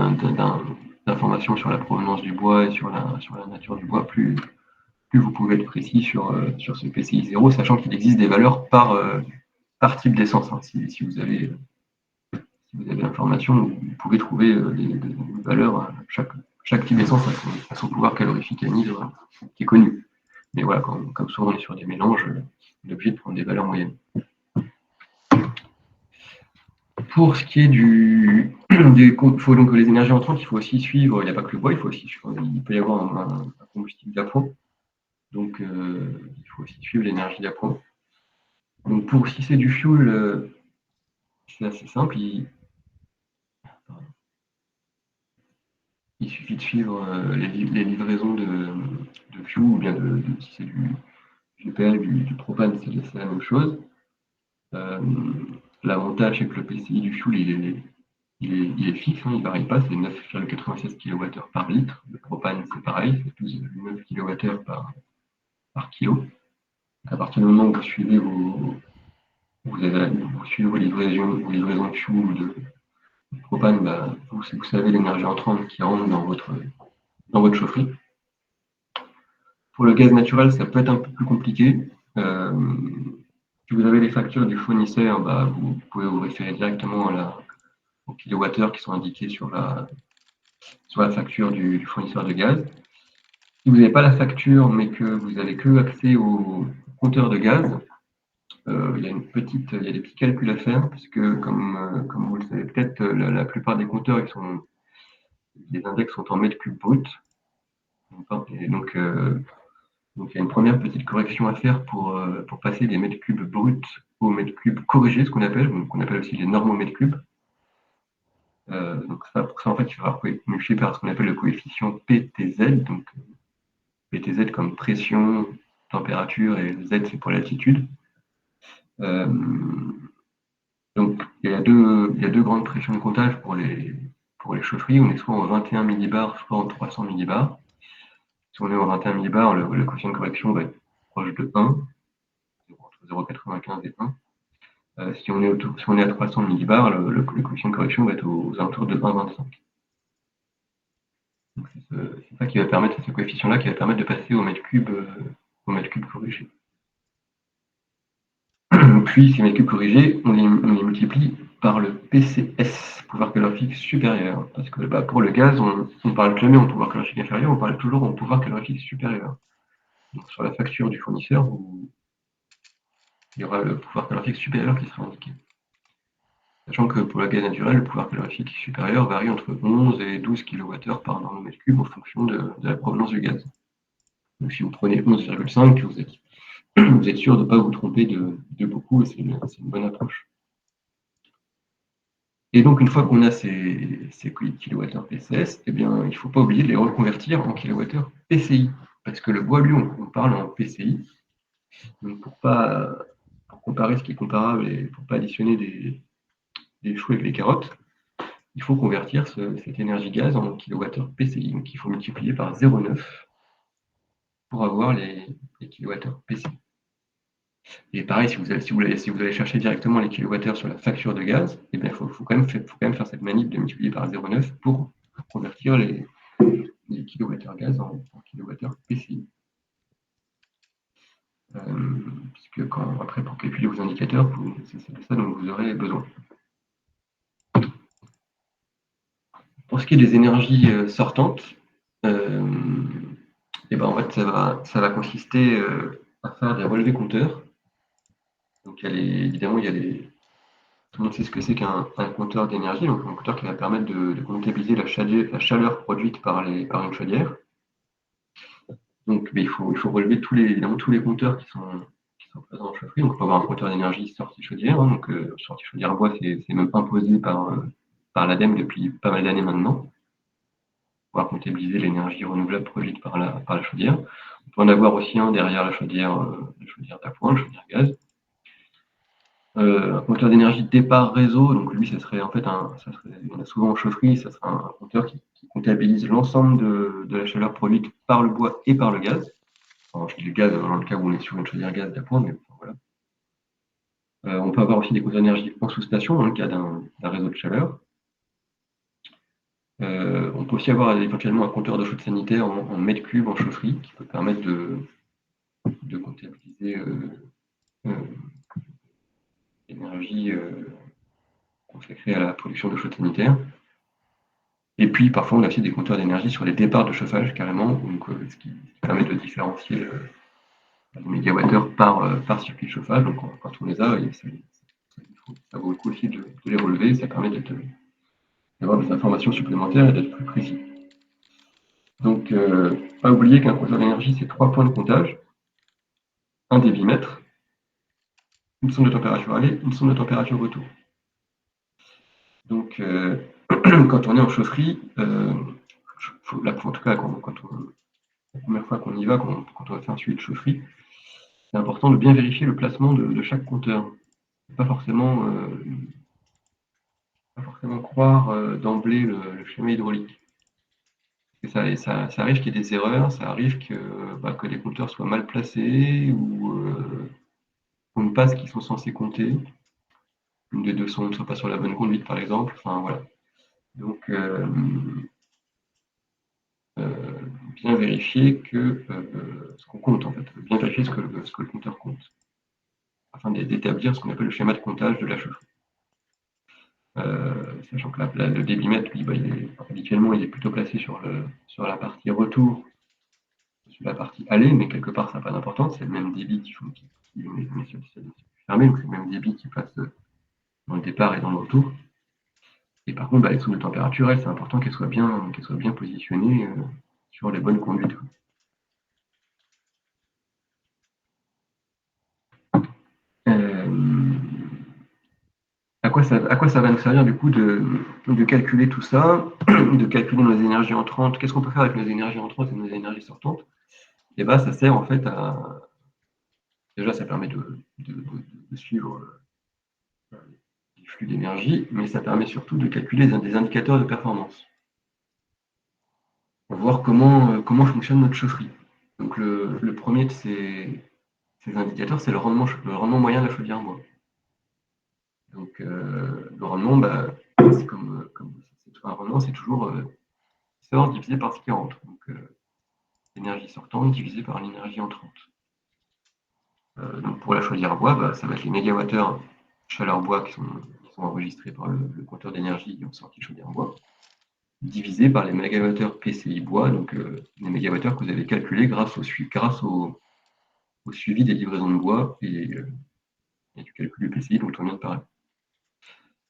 d'informations sur la provenance du bois et sur la nature du bois, plus vous pouvez être précis sur ce PCI 0, sachant qu'il existe des valeurs par type d'essence. Hein. Si vous avez l'information, vous pouvez trouver des valeurs. Chaque type d'essence a son pouvoir calorifique anhydre qui est connu. Mais voilà, comme souvent on est sur des mélanges, on est obligé de prendre des valeurs moyennes. Pour ce qui est faut donc les énergies entrantes, il faut aussi suivre, il n'y a pas que le bois, il peut y avoir un combustible d'appoint. Donc il faut aussi suivre l'énergie d'appoint. Donc si c'est du fuel, c'est assez simple. Il suffit de suivre les livraisons de fuel, ou bien si c'est du GPL, du propane, c'est la même chose. L'avantage, c'est que le PCI du fuel, il est fixe, hein, il ne varie pas, c'est 9,96 kWh par litre. Le propane, c'est pareil, c'est 12,9 kWh par kilo. À partir du moment où vous suivez vos livraisons de fuel ou de propane, vous savez l'énergie entrante qui rentre dans votre chaufferie. Pour le gaz naturel, ça peut être un peu plus compliqué. Si vous avez les factures du fournisseur, vous pouvez vous référer directement aux kilowattheures qui sont indiqués sur la facture du fournisseur de gaz. Si vous n'avez pas la facture, mais que vous n'avez que accès au compteur de gaz, il y a des petits calculs à faire, puisque comme vous le savez peut-être, la plupart des compteurs, les index sont en mètres cubes bruts. Et donc, il y a une première petite correction à faire pour passer des mètres cubes bruts aux mètres cubes corrigés, ce qu'on appelle aussi les normaux mètres cubes. Donc pour ça, en fait, il va falloir multiplier par ce qu'on appelle le coefficient PTZ. Donc PTZ comme pression, température, et Z c'est pour l'altitude. Donc il y a deux grandes pressions de comptage pour les chaufferies. On est soit en 21 millibars, soit en 300 millibars. Si on est en 21 millibars, le coefficient de correction va être proche de 1, entre 0,95 et 1. Si on est à 300 millibars, le coefficient de correction va être aux alentours de 1,25. C'est ça qui va permettre, c'est ce coefficient-là qui va permettre de passer au mètre cube corrigé. Puis ces mètres cubes corrigés, on les multiplie par le PCS, pouvoir calorifique supérieur. Parce que pour le gaz, on parle jamais en pouvoir calorifique inférieur, on parle toujours en pouvoir calorifique supérieur. Donc sur la facture du fournisseur, il y aura le pouvoir calorifique supérieur qui sera indiqué. Sachant que pour le gaz naturel, le pouvoir calorifique supérieur varie entre 11 et 12 kWh par nanomètre cube en fonction de la provenance du gaz. Donc si vous prenez 11,5, vous êtes sûr de ne pas vous tromper de beaucoup, et c'est une bonne approche. Et donc, une fois qu'on a ces kilowattheures PCS, eh bien, il ne faut pas oublier de les reconvertir en kilowattheures PCI. Parce que le bois, lui, on parle en PCI. Donc, pour comparer ce qui est comparable et pour ne pas additionner des choux avec les carottes, il faut convertir cette énergie gaz en kilowattheures PCI. Donc, il faut multiplier par 0,9 pour avoir les kilowattheures PCI. Et pareil, si vous allez chercher directement les kilowattheures sur la facture de gaz, eh bien, il faut quand même faire cette manip de multiplier par 0,9 pour convertir les kilowattheures gaz en kilowattheures PCI. Puisque après, pour calculer vos indicateurs, c'est de ça dont vous aurez besoin. Pour ce qui est des énergies sortantes, et ben, en fait, ça va consister à faire des relevés compteurs. Donc, évidemment, il y a tout le monde sait ce que c'est qu'un compteur d'énergie, donc un compteur qui va permettre de comptabiliser la chaleur produite par une chaudière. Donc, il faut relever évidemment tous les compteurs qui sont présents en chaufferie. Donc, on peut avoir un compteur d'énergie sortie chaudière. Donc, sortie chaudière bois, c'est même imposé par l'ADEME depuis pas mal d'années maintenant. Pouvoir comptabiliser l'énergie renouvelable produite par la chaudière. On peut en avoir aussi un derrière la chaudière d'appoint, la chaudière gaz. Un compteur d'énergie départ réseau, donc lui, ça serait en fait on a souvent en chaufferie, ça sera un compteur qui comptabilise l'ensemble de la chaleur produite par le bois et par le gaz. Alors, je dis le gaz dans le cas où on est sur une chaudière gaz d'appoint, mais voilà. On peut avoir aussi des compteurs d'énergie en sous-station dans le cas d'un réseau de chaleur. On peut aussi avoir éventuellement un compteur de chaude sanitaire en mètres cubes en chaufferie qui peut permettre de comptabiliser l'énergie consacrée à la production de chaude sanitaire. Et puis parfois on a aussi des compteurs d'énergie sur les départs de chauffage carrément, donc, ce qui permet de différencier les mégawattheures par circuit de chauffage. Donc quand on les a, ça vaut le coup aussi de les relever, ça permet d'avoir des informations supplémentaires et d'être plus précis. Donc, pas oublier qu'un compteur d'énergie, c'est 3 points de comptage, un débitmètre, une sonde de température aller, une sonde de température retour. Donc, quand on est en chaufferie, en tout cas, la première fois qu'on y va, quand on va faire un suivi de chaufferie, c'est important de bien vérifier le placement de chaque compteur. Pas forcément croire d'emblée le schéma hydraulique. Ça arrive qu'il y ait des erreurs, ça arrive que les compteurs soient mal placés ou une passe qu'ils sont censés compter. Une des deux sondes ne soit pas sur la bonne conduite, par exemple. Enfin, voilà. Donc, bien vérifier ce qu'on compte, en fait. Bien vérifier ce que le compteur compte, afin d'établir ce qu'on appelle le schéma de comptage de la chaufferie. Sachant que le débitmètre, lui, habituellement, il est plutôt placé sur la partie retour, sur la partie aller, mais quelque part, ça n'a pas d'importance. C'est le même débit qui met sur le fermé, donc c'est le même débit qui passe dans le départ et dans le retour. Et par contre, les sondes de température, c'est important qu'elles soient bien positionnées sur les bonnes conduites. À quoi ça va nous servir du coup de calculer tout ça, de calculer nos énergies entrantes? Qu'est-ce qu'on peut faire avec nos énergies entrantes et nos énergies sortantes? Et bien, ça sert en fait à... Déjà, ça permet de suivre les flux d'énergie, mais ça permet surtout de calculer des indicateurs de performance. Pour voir comment fonctionne notre chaufferie. Donc le premier de ces indicateurs, c'est le rendement moyen de la chaudière bois. Donc le rendement, c'est un rendement, c'est toujours sort divisé par ce qui rentre. Donc l'énergie sortante divisée par l'énergie entrante. Donc pour la chaudière bois, ça va être les mégawattheures chaleur bois qui sont sont enregistrés par le compteur d'énergie en sortie de chaudière bois, divisé par les mégawattheures PCI bois, donc les mégawattheures que vous avez calculés grâce au suivi des livraisons de bois et du calcul du PCI dont on vient de parler.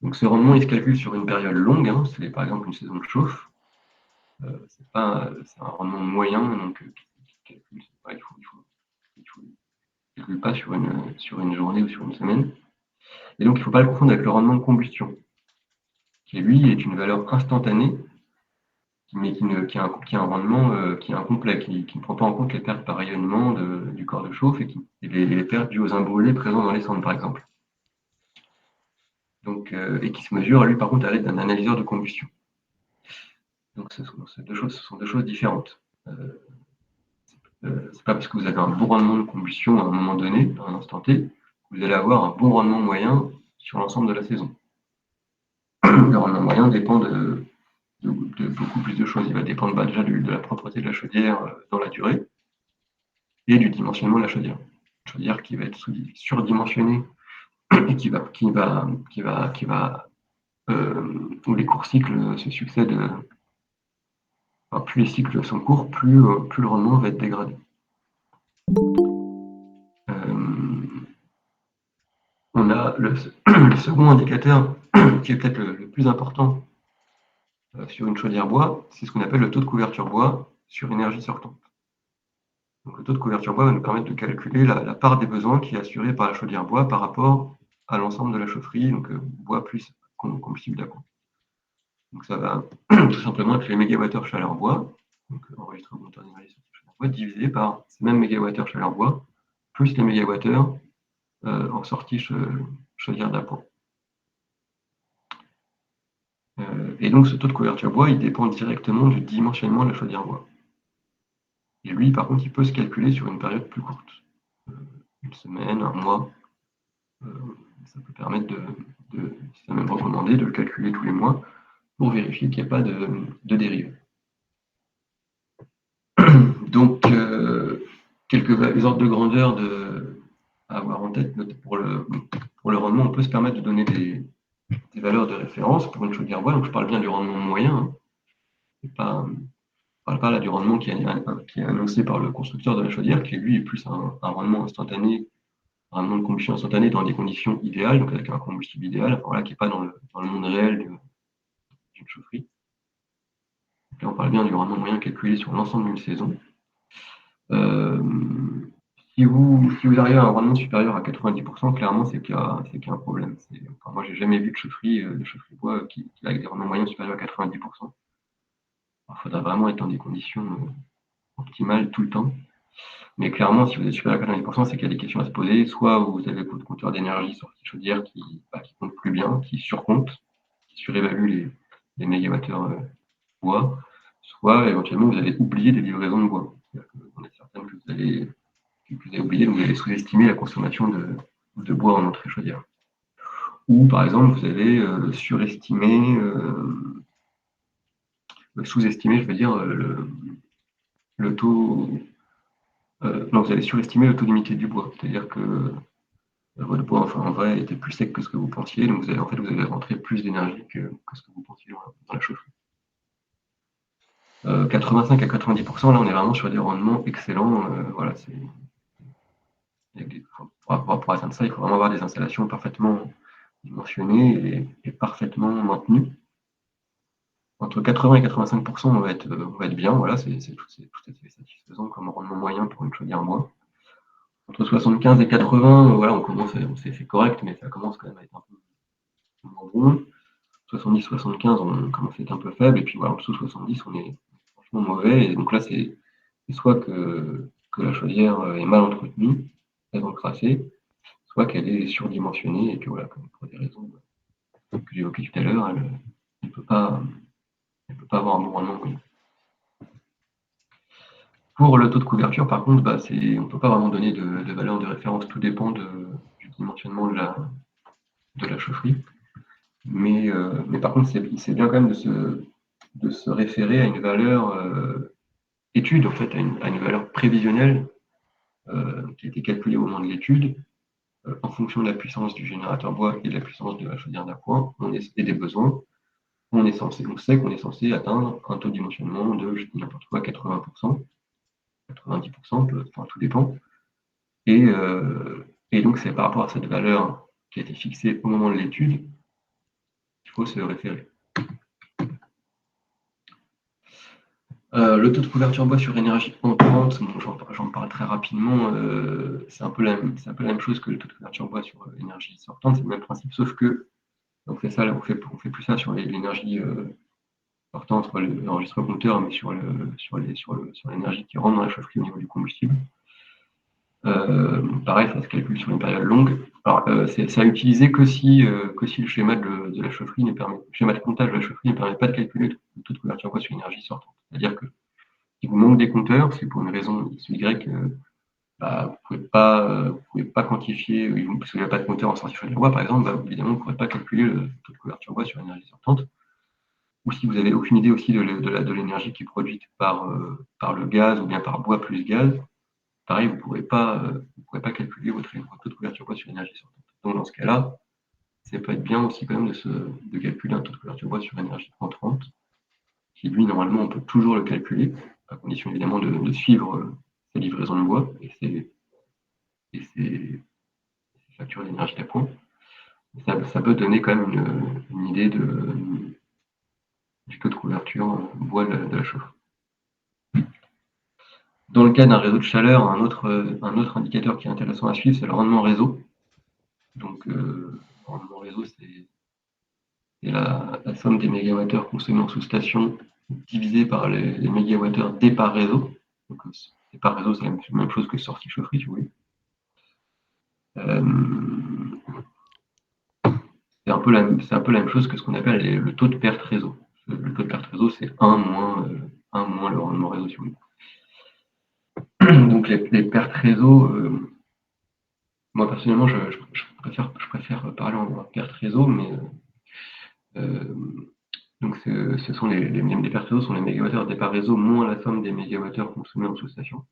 Donc ce rendement, il se calcule sur une période longue, hein, c'est par exemple une saison de chauffe. C'est un rendement moyen, donc il ne calcule pas sur une journée ou sur une semaine. Et donc il ne faut pas le confondre avec le rendement de combustion, qui lui est une valeur instantanée, mais qui a un rendement qui est incomplet, qui ne prend pas en compte les pertes par rayonnement du corps de chauffe et les pertes dues aux imbrûlés présents dans les cendres, par exemple. Donc, et qui se mesure, lui, par contre, à l'aide d'un analyseur de combustion. Donc, ce sont deux choses différentes. C'est pas parce que vous avez un bon rendement de combustion à un moment donné, à un instant T, que vous allez avoir un bon rendement moyen sur l'ensemble de la saison. Le rendement moyen dépend de beaucoup plus de choses. Il va dépendre déjà de la propreté de la chaudière dans la durée et du dimensionnement de la chaudière. Une chaudière qui va être surdimensionnée et où les courts cycles se succèdent. Enfin, plus les cycles sont courts, plus le rendement va être dégradé. On a le second indicateur qui est peut-être le plus important sur une chaudière bois, c'est ce qu'on appelle le taux de couverture bois sur énergie sortante. Donc, le taux de couverture bois va nous permettre de calculer la part des besoins qui est assurée par la chaudière bois par rapport à l'ensemble de la chaufferie, donc bois plus combustible d'appoint. Donc ça va tout simplement être les mégawattheures chaleur bois, donc enregistré au compteur d'énergie sur chaleur bois, divisé par ces mêmes mégawattheures chaleur bois, plus les mégawattheures en sortie chaudière d'appoint. Et donc ce taux de couverture bois, il dépend directement du dimensionnement de la chaudière bois. Et lui, par contre, il peut se calculer sur une période plus courte. Une semaine, un mois. Ça peut permettre c'est même recommandé de le calculer tous les mois pour vérifier qu'il n'y a pas de dérive. Donc, quelques ordres de grandeur à avoir en tête pour le rendement. On peut se permettre de donner des valeurs de référence pour une chaudière bois. Donc, je parle bien du rendement moyen. Je ne parle pas là du rendement qui est annoncé par le constructeur de la chaudière, qui lui est plus un rendement instantané, un rendement de combustion instantané dans des conditions idéales, donc avec un combustible idéal, voilà, qui n'est pas dans le monde réel d'une chaufferie. Donc là, on parle bien du rendement moyen calculé sur l'ensemble d'une saison. Si vous arrivez à un rendement supérieur à 90%, clairement, c'est qu'il y a un problème. Moi, j'ai jamais vu de chaufferie bois qui a des rendements moyens supérieurs à 90%. Il faudra vraiment être dans des conditions optimales tout le temps. Mais clairement, si vous êtes supérieur à 90%, c'est qu'il y a des questions à se poser. Soit vous avez votre compteur d'énergie sortie chaudière qui compte plus bien, qui surcompte, qui surévalue les mégawattheures bois, soit éventuellement vous avez oublié des livraisons de bois. On est certain que vous avez oublié, vous avez sous-estimé la consommation de bois en entrée chaudière. Ou par exemple, vous avez sous-estimé, je veux dire, le taux. Non, vous avez surestimé le taux d'humidité du bois. C'est-à-dire que votre bois, enfin, en vrai, était plus sec que ce que vous pensiez, donc vous avez rentré plus d'énergie que ce que vous pensiez dans la chaufferie. 85 à 90%, là, on est vraiment sur des rendements excellents. Voilà, pour atteindre ça, il faut vraiment avoir des installations parfaitement dimensionnées et parfaitement maintenues. Entre 80 et 85%, on va être bien. Voilà, c'est tout à fait satisfaisant comme rendement moyen pour une chaudière bois. Entre 75 et 80, voilà, c'est correct, mais ça commence quand même à être un peu moins bon. 70-75, on commence à être un peu faible, et puis voilà, en dessous de 70, on est franchement mauvais. Et donc là, c'est soit que la chaudière est mal entretenue, très encrassée, soit qu'elle est surdimensionnée et que voilà, pour des raisons que j'évoquais tout à l'heure, elle ne peut pas avoir un bon rendement moyen. Pour le taux de couverture, par contre, on ne peut pas vraiment donner de valeur de référence. Tout dépend du dimensionnement de la chaufferie. Mais par contre, c'est bien quand même de se référer à une valeur étude, en fait, à une valeur prévisionnelle qui a été calculée au moment de l'étude en fonction de la puissance du générateur bois et de la puissance de la chaudière d'appoint, et des besoins, on sait qu'on est censé atteindre un taux de dimensionnement de, je dis n'importe quoi, 80%, 90%, enfin, tout dépend. Et, et donc, c'est par rapport à cette valeur qui a été fixée au moment de l'étude qu'il faut se référer. Le taux de couverture bois sur énergie entrante, bon, j'en parle très rapidement, c'est un peu la même chose que le taux de couverture bois sur énergie sortante, c'est le même principe, sauf que on fait plus ça sur l'énergie sortante, l'enregistreur compteur, mais sur l'énergie qui rentre dans la chaufferie au niveau du combustible. Pareil, ça se calcule sur une période longue. Alors, c'est à utiliser que si le schéma de la chaufferie le schéma de comptage de la chaufferie ne permet pas de calculer le taux de couverture bois sur énergie sortante. C'est-à-dire que si vous manque des compteurs, c'est pour une raison X ou Y, bah, vous pouvez pas quantifier, parce qu'il n'y a pas de compteur en sortie chaudière bois, par exemple, bah, évidemment, vous ne pourrez pas calculer le taux de couverture bois sur énergie sortante. Ou si vous n'avez aucune idée aussi de l'énergie qui est produite par le gaz ou bien par bois plus gaz, pareil, vous ne pourrez pas calculer votre taux de couverture bois sur énergie sortante. Donc dans ce cas-là, ça peut être bien aussi quand même de calculer un taux de couverture bois sur énergie entrante, qui lui, normalement, on peut toujours le calculer, à condition évidemment de suivre ses livraisons de bois et ses factures d'énergie d'appoint. Ça peut donner quand même une idée du taux de couverture bois de la chauffe. Dans le cas d'un réseau de chaleur, un autre indicateur qui est intéressant à suivre, c'est le rendement réseau. Donc, le rendement réseau, c'est la somme des mégawattheures consommés en sous-station divisé par les mégawattheures départ réseau. Donc, départ réseau, c'est la même chose que sortie chaufferie, si vous voulez. C'est un peu la même chose que ce qu'on appelle le taux de perte réseau. Le taux de perte réseau, c'est 1 moins le rendement réseau, si vous voulez. Donc les pertes réseau, moi personnellement, je préfère parler en pertes réseau, mais donc ce sont les pertes réseau sont les mégawattheures départ réseau moins la somme des mégawattheures consommés en sous-station.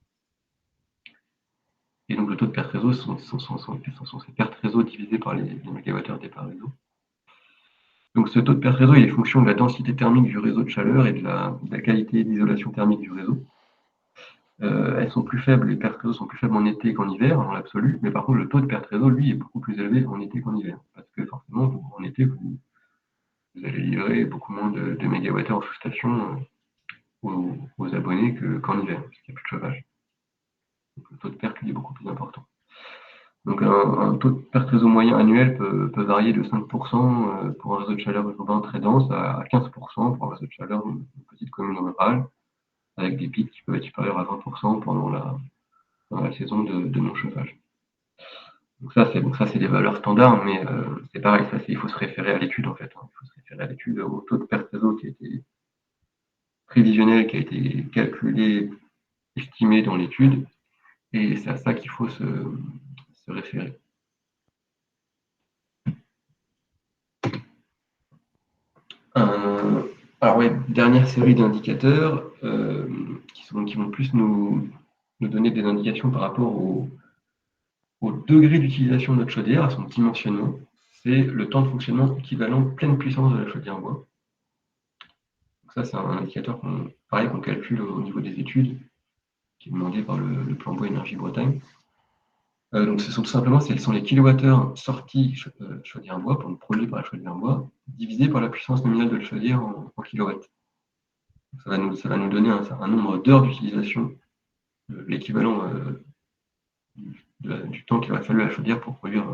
Et donc le taux de perte réseau sont ces pertes réseau divisées par les mégawattheures départ réseau. Donc ce taux de perte réseau il est fonction de la densité thermique du réseau de chaleur et de la qualité d'isolation thermique du réseau. Elles sont plus faibles, les pertes réseau sont plus faibles en été qu'en hiver, dans l'absolu, mais par contre le taux de perte réseau, lui, est beaucoup plus élevé en été qu'en hiver. Parce que forcément, en été, vous allez livrer beaucoup moins de mégawattheures en sous-station aux abonnés qu'en hiver, parce qu'il n'y a plus de chauffage. Donc le taux de perte, lui, est beaucoup plus important. Donc un taux de perte réseau moyen annuel peut varier de 5% pour un réseau de chaleur urbain très dense à 15% pour un réseau de chaleur d'une petite commune rurale, avec des pics qui peuvent être supérieurs à 20% pendant la saison de non-chauffage. Donc ça, c'est des valeurs standards, mais c'est pareil, il faut se référer à l'étude en fait. Il faut se référer à l'étude, au taux de perte réseau qui a été prévisionnel, qui a été calculé, estimé dans l'étude, et c'est à ça qu'il faut se référer. Alors ouais, dernière série d'indicateurs qui vont plus nous donner des indications par rapport au degré d'utilisation de notre chaudière, à son dimensionnement. C'est le temps de fonctionnement équivalent pleine puissance de la chaudière bois. Donc ça, c'est un indicateur qu'on calcule au niveau des études, qui est demandé par le plan bois énergie Bretagne. Donc ce sont tout simplement les kilowattheures sortis chaudière bois, pour produit par la chaudière bois, divisé par la puissance nominale de la chaudière en kilowatts. Ça va nous donner un nombre d'heures d'utilisation, l'équivalent du temps qu'il aurait fallu à la chaudière pour produire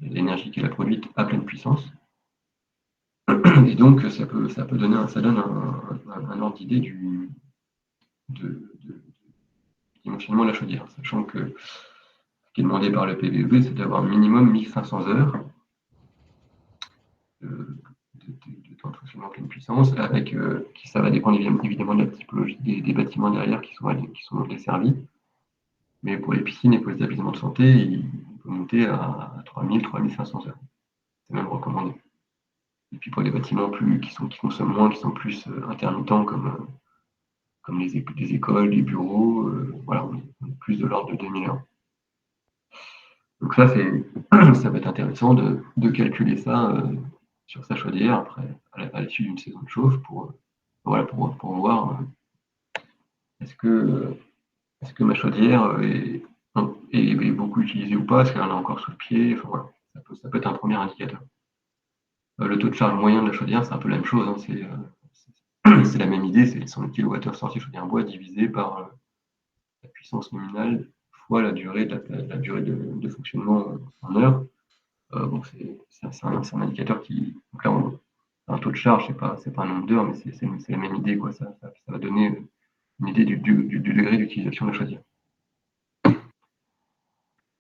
l'énergie qu'elle a produite à pleine puissance. Et donc ça donne un ordre d'idée du dimensionnement de la chaudière, sachant que ce qui est demandé par le PVEB, c'est d'avoir minimum 1500 heures de temps de fonctionnement en pleine puissance, ça va dépendre évidemment de la typologie des bâtiments derrière qui sont desservis. Mais pour les piscines et pour les établissements de santé, on peut monter à 3000, 3500 heures. C'est même recommandé. Et puis pour les bâtiments qui consomment moins, qui sont plus intermittents, comme les écoles, les bureaux, voilà, on est plus de l'ordre de 2000 heures. Donc ça, ça va être intéressant de calculer ça sur sa chaudière après, à l'issue d'une saison de chauffe voilà, pour voir est-ce que ma chaudière est beaucoup utilisée ou pas, est-ce qu'elle en a encore sous le pied, enfin, voilà. Ça peut être un premier indicateur. Le taux de charge moyen de la chaudière, c'est un peu la même chose, hein, c'est la même idée, c'est 100 kWh sorti chaudière bois divisé par la puissance nominale fois la durée de fonctionnement en heures. Bon, c'est un indicateur qui. Donc là, un taux de charge, c'est pas un nombre d'heures, mais c'est la même idée, quoi. Ça va donner une idée du degré d'utilisation de la chaudière.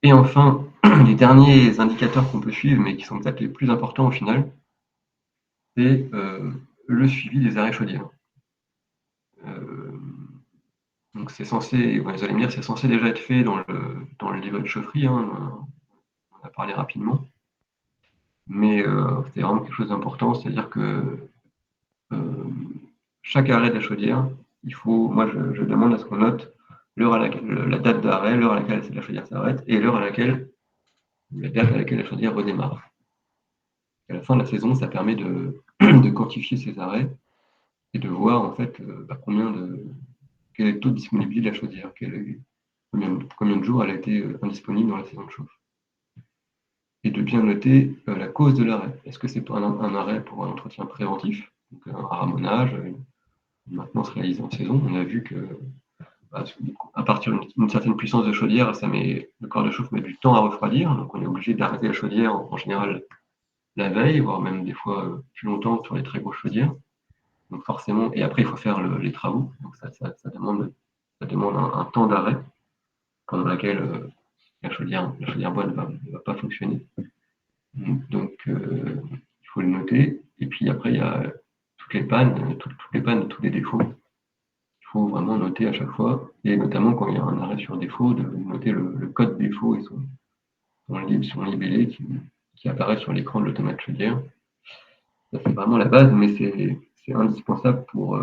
Et enfin, les derniers indicateurs qu'on peut suivre, mais qui sont peut-être les plus importants au final, c'est le suivi des arrêts chaudières. Euh, donc c'est censé, vous allez me dire, c'est censé déjà être fait dans le livret de chaufferie, hein, on en a parlé rapidement, mais c'est vraiment quelque chose d'important, c'est-à-dire que euh, chaque arrêt de la chaudière, moi je demande à ce qu'on note la date d'arrêt, l'heure à laquelle la chaudière s'arrête et la date à laquelle la chaudière redémarre. À la fin de la saison, ça permet de quantifier ces arrêts et de voir en fait quel est le taux de disponibilité de la chaudière, combien de jours elle a été indisponible dans la saison de chauffe. Et de bien noter la cause de l'arrêt. Est-ce que c'est un arrêt pour un entretien préventif, donc un ramonage, une maintenance réalisée en saison? On a vu que à partir d'une certaine puissance de chaudière, le corps de chauffe met du temps à refroidir, donc on est obligé d'arrêter la chaudière en général la veille, voire même des fois plus longtemps sur les très grosses chaudières. Donc forcément, et après il faut faire les travaux, donc ça demande un temps d'arrêt pendant lequel la chaudière bois ne va pas fonctionner. Donc il faut le noter. Et puis après il y a toutes les pannes, tous les défauts. Il faut vraiment noter à chaque fois, et notamment quand il y a un arrêt sur défaut, de noter le code défaut et son libellé qui apparaît sur l'écran de l'automate chaudière. Ça, c'est vraiment la base, mais c'est indispensable pour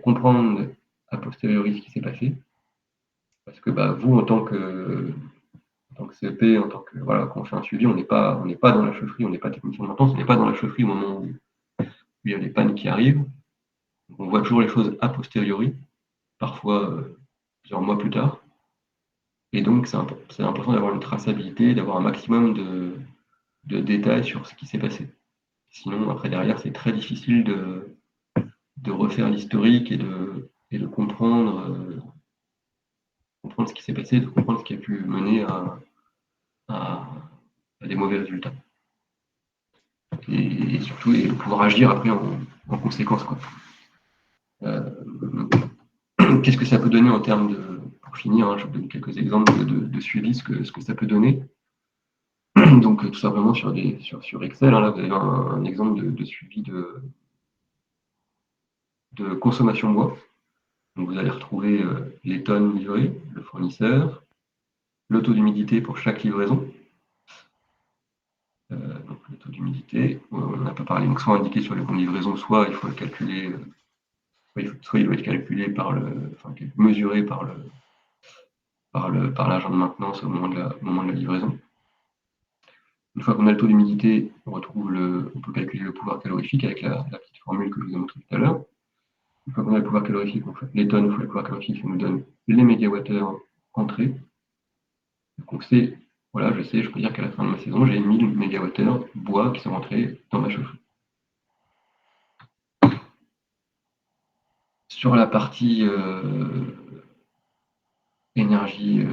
comprendre a posteriori ce qui s'est passé. Parce que bah, vous, en tant que CEP, voilà, quand on fait un suivi, on n'est pas dans la chaufferie, on n'est pas technicien de maintenance, on n'est pas dans la chaufferie au moment où il y a les pannes qui arrivent. On voit toujours les choses a posteriori, parfois plusieurs mois plus tard. Et donc, c'est important d'avoir une traçabilité, d'avoir un maximum de détails sur ce qui s'est passé. Sinon, après, derrière, c'est très difficile de refaire l'historique et de comprendre ce qui s'est passé, de comprendre ce qui a pu mener à des mauvais résultats. Et surtout, et pouvoir agir après en conséquence, quoi. Qu'est-ce que ça peut donner en termes de. Pour finir, hein, je vous donne quelques exemples de suivi, ce que ça peut donner. Donc, tout simplement sur Excel, hein, là, vous avez un exemple de suivi de consommation bois. Donc, vous allez retrouver les tonnes livrées, le fournisseur, le taux d'humidité pour chaque livraison. Donc, le taux d'humidité, on n'a pas parlé, donc soit indiqué sur les comptes de livraison, soit il faut le calculer, soit il doit être calculé mesuré par l'agent de maintenance au moment de la livraison. Une fois qu'on a le taux d'humidité, on peut calculer le pouvoir calorifique avec la petite formule que je vous ai montrée tout à l'heure. Une fois qu'on a le pouvoir calorifique, on fait les tonnes fois le pouvoir calorifique, ça nous donne les mégawattheures entrées. Donc on sait, voilà, je peux dire qu'à la fin de ma saison, j'ai 1000 mégawattheures bois qui sont rentrés dans ma chaufferie. Sur la partie énergie,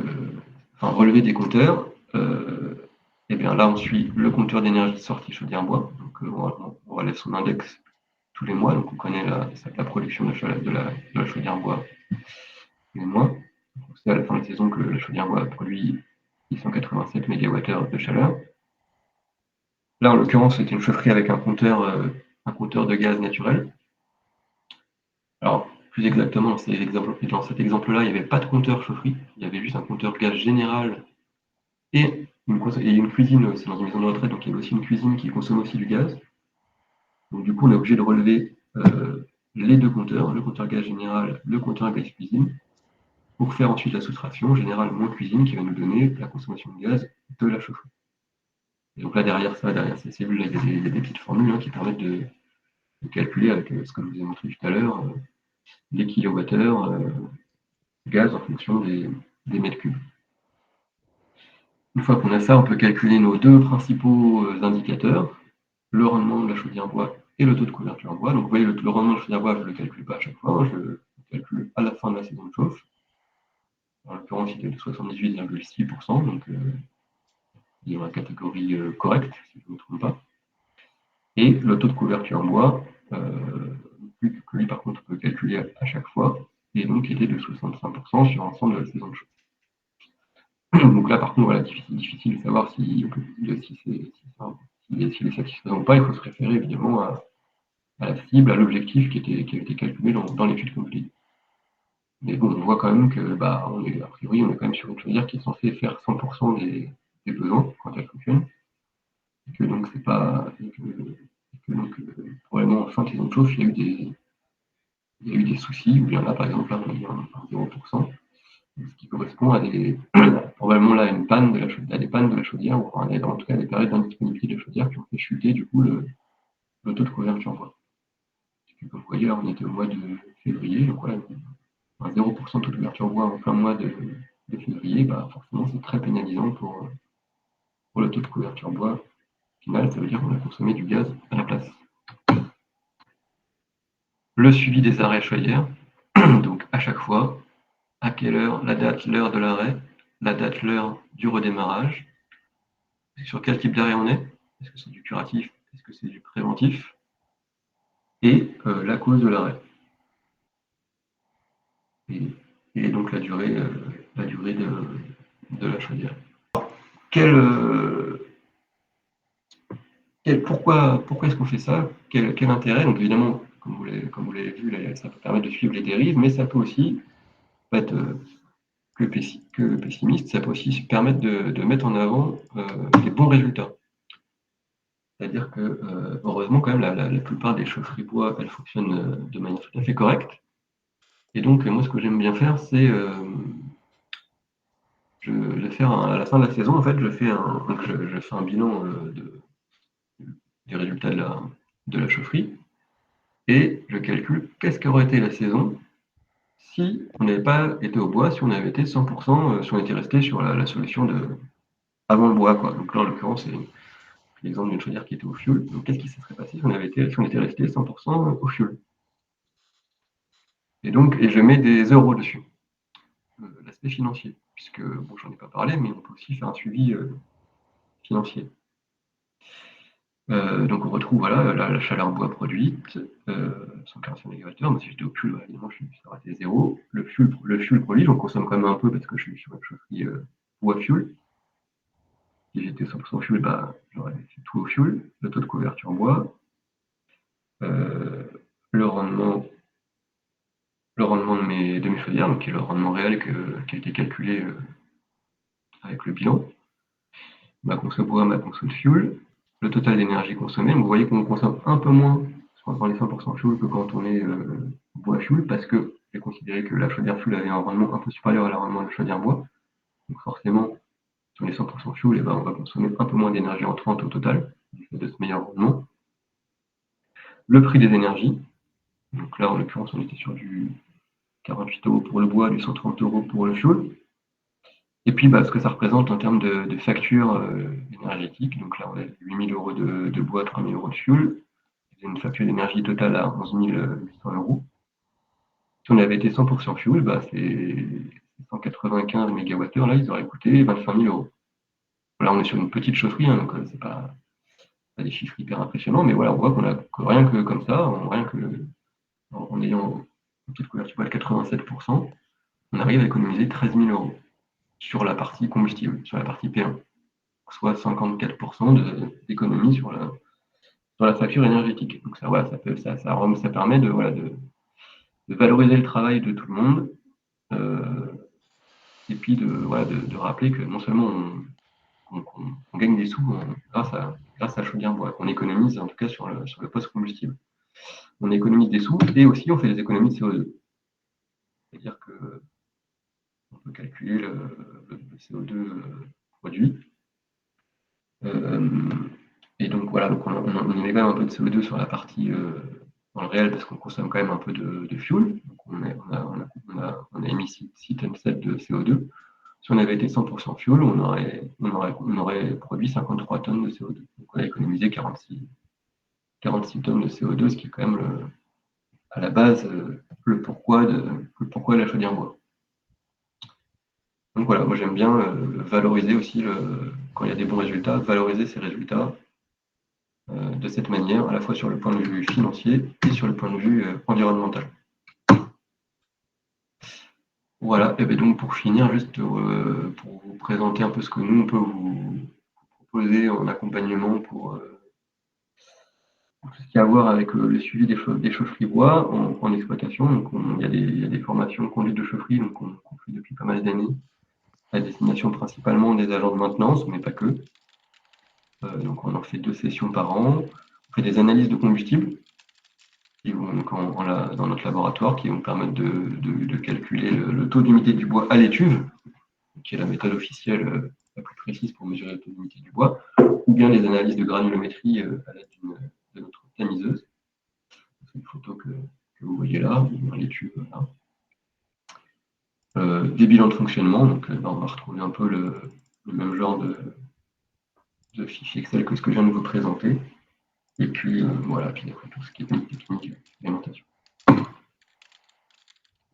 relevé des compteurs, et bien là on suit le compteur d'énergie sortie chaudière bois. Donc on relève son index tous les mois, donc on connaît la production de la chaudière bois tous les mois. On sait à la fin de la saison que la chaudière bois produit 687 MWh de chaleur. Là, en l'occurrence, c'était une chaufferie avec un compteur de gaz naturel. Alors, plus exactement, dans cet exemple-là, il n'y avait pas de compteur chaufferie, il y avait juste un compteur gaz général et une cuisine, c'est dans une maison de retraite, donc il y avait aussi une cuisine qui consomme aussi du gaz. Donc du coup, on est obligé de relever les deux compteurs, le compteur gaz général, le compteur gaz cuisine. pour faire ensuite la soustraction, en général moins cuisine, qui va nous donner la consommation de gaz de la chaufferie. Et donc là, derrière ces cellules, là, il y a des petites formules qui permettent de calculer avec ce que je vous ai montré tout à l'heure, les kilowattheures gaz en fonction des mètres cubes. Une fois qu'on a ça, on peut calculer nos deux principaux indicateurs, le rendement de la chaudière bois et le taux de couverture en bois. Donc vous voyez, le rendement de la chaudière bois, je ne le calcule pas à chaque fois, je le calcule à la fin de la saison de chauffe. En l'occurrence, il était de 78,6%, donc il est dans la catégorie correcte, si je ne me trompe pas. Et le taux de couverture en bois, que lui par contre on peut calculer à chaque fois, et donc il était de 65% sur l'ensemble de la saison de chauffe. Donc là par contre, voilà, difficile de savoir si est satisfaisant ou pas. Il faut se référer évidemment à la cible, à l'objectif qui a été calculé dans l'étude complète. Mais bon, on voit quand même que a priori on est quand même sur une chaudière qui est censée faire 100% des besoins quand elle fonctionne. Et que donc c'est pas. Donc, probablement en fin de saison de chauffe, il y a eu des soucis, où il y en a par exemple là, on a eu un 0%, ce qui correspond à probablement là à des pannes de la chaudière, ou en tout cas à des périodes d'indisponibilité de la chaudière qui ont fait chuter du coup le taux de couverture en bois. Comme vous voyez là, on était au mois de février, donc voilà, un 0% de taux de couverture en bois en plein mois de février, forcément c'est très pénalisant pour le taux de couverture en bois. Au final, ça veut dire qu'on a consommé du gaz à la place. Le suivi des arrêts chaudières, donc à chaque fois, à quelle heure, la date, l'heure de l'arrêt, la date, l'heure du redémarrage, sur quel type d'arrêt on est, est-ce que c'est du curatif, est-ce que c'est du préventif, et la cause de l'arrêt. Et donc la durée de la chaudière. Pourquoi est-ce qu'on fait ça? Quel intérêt? Donc évidemment, comme vous l'avez vu, là, ça peut permettre de suivre les dérives, mais ça peut aussi être que pessimiste, ça peut aussi permettre de mettre en avant des bons résultats. C'est-à-dire que, heureusement, quand même, la plupart des chaufferies bois, elles fonctionnent de manière tout à fait correcte. Et donc, moi, ce que j'aime bien faire, c'est à la fin de la saison, en fait, je fais un bilan des résultats de la chaufferie et je calcule qu'est-ce qu'aurait été la saison si on n'avait pas été au bois, si on avait été 100%, si on était resté sur la solution avant le bois, quoi. Donc là, en l'occurrence, c'est l'exemple d'une chaudière qui était au fioul. Donc, qu'est-ce qui se serait passé si on était resté 100% au fioul? Et je mets des euros dessus. L'aspect financier, puisque, bon, j'en ai pas parlé, mais on peut aussi faire un suivi financier. Donc on retrouve voilà, la chaleur bois produite, 145 MWh, mais si j'étais au fioul, évidemment, ça aurait été 0. Le fioul produit, j'en consomme quand même un peu parce que je suis sur une chaufferie bois fioul. Si j'étais 100% fioul, j'aurais fait tout au fioul. Le taux de couverture en bois, le rendement de mes chaudières, donc qui est le rendement réel qui a été calculé avec le bilan. Ma conso bois, ma conso de fuel, le total d'énergie consommée. Donc vous voyez qu'on consomme un peu moins sur les 100% fuel que quand on est bois fuel, parce que j'ai considéré que la chaudière fuel avait un rendement un peu supérieur à la rendement de la chaudière bois. Donc forcément, sur les 100% fuel, on va consommer un peu moins d'énergie entrante au total, du fait de ce meilleur rendement. Le prix des énergies. Donc là, en l'occurrence, on était sur du 48 € pour le bois, du 130 € pour le fuel. Et puis, ce que ça représente en termes de facture énergétique. Donc là, on a 8 000 € de bois, 3 000 € de fuel. C'est une facture d'énergie totale à 11 800 €. Si on avait été 100% fuel, c'est 195 MWh. Là, ils auraient coûté 25 000 €. Là, on est sur une petite chaufferie, donc c'est pas des chiffres hyper impressionnants. Mais voilà, on voit que rien que comme ça, en ayant une petite couverture à 87%, on arrive à économiser 13 000 € sur la partie combustible, sur la partie P1. Soit 54% d'économie sur la facture énergétique. Donc ça, voilà, ça permet de valoriser le travail de tout le monde, et puis de rappeler que non seulement on gagne des sous grâce à la chaudière bois, qu'on économise en tout cas sur le poste combustible. On économise des sous et aussi on fait des économies de CO2. C'est-à-dire que calculer le CO2 produit. Et donc voilà, donc on émet quand même un peu de CO2 sur la partie dans le réel parce qu'on consomme quand même un peu de fuel. Donc on a émis 6 tonnes 7 de CO2. Si on avait été 100% fuel, on aurait produit 53 tonnes de CO2. Donc on a économisé 46 tonnes de CO2, ce qui est quand même à la base le pourquoi de la chaudière bois. Donc voilà, moi j'aime bien valoriser aussi, quand il y a des bons résultats, valoriser ces résultats de cette manière, à la fois sur le point de vue financier et sur le point de vue environnemental. Voilà, et bien donc pour finir, juste pour vous présenter un peu ce que nous, on peut vous proposer en accompagnement pour tout ce qui a à voir avec le suivi des chaufferies bois en exploitation. Donc il y a des formations de conduite de chaufferie qu'on fait depuis pas mal d'années, à destination principalement des agents de maintenance, mais pas que. Donc on en fait 2 sessions par an. On fait des analyses de combustible qui vont, donc dans notre laboratoire, qui vont permettre de calculer le taux d'humidité du bois à l'étuve, qui est la méthode officielle la plus précise pour mesurer le taux d'humidité du bois, ou bien les analyses de granulométrie à l'aide de notre tamiseuse. C'est une photo que vous voyez là, dans l'étuve. Là. Des bilans de fonctionnement, donc là, on va retrouver un peu le même genre de fichier Excel que ce que je viens de vous présenter. Et puis voilà, puis après tout ce qui est technique d'alimentation.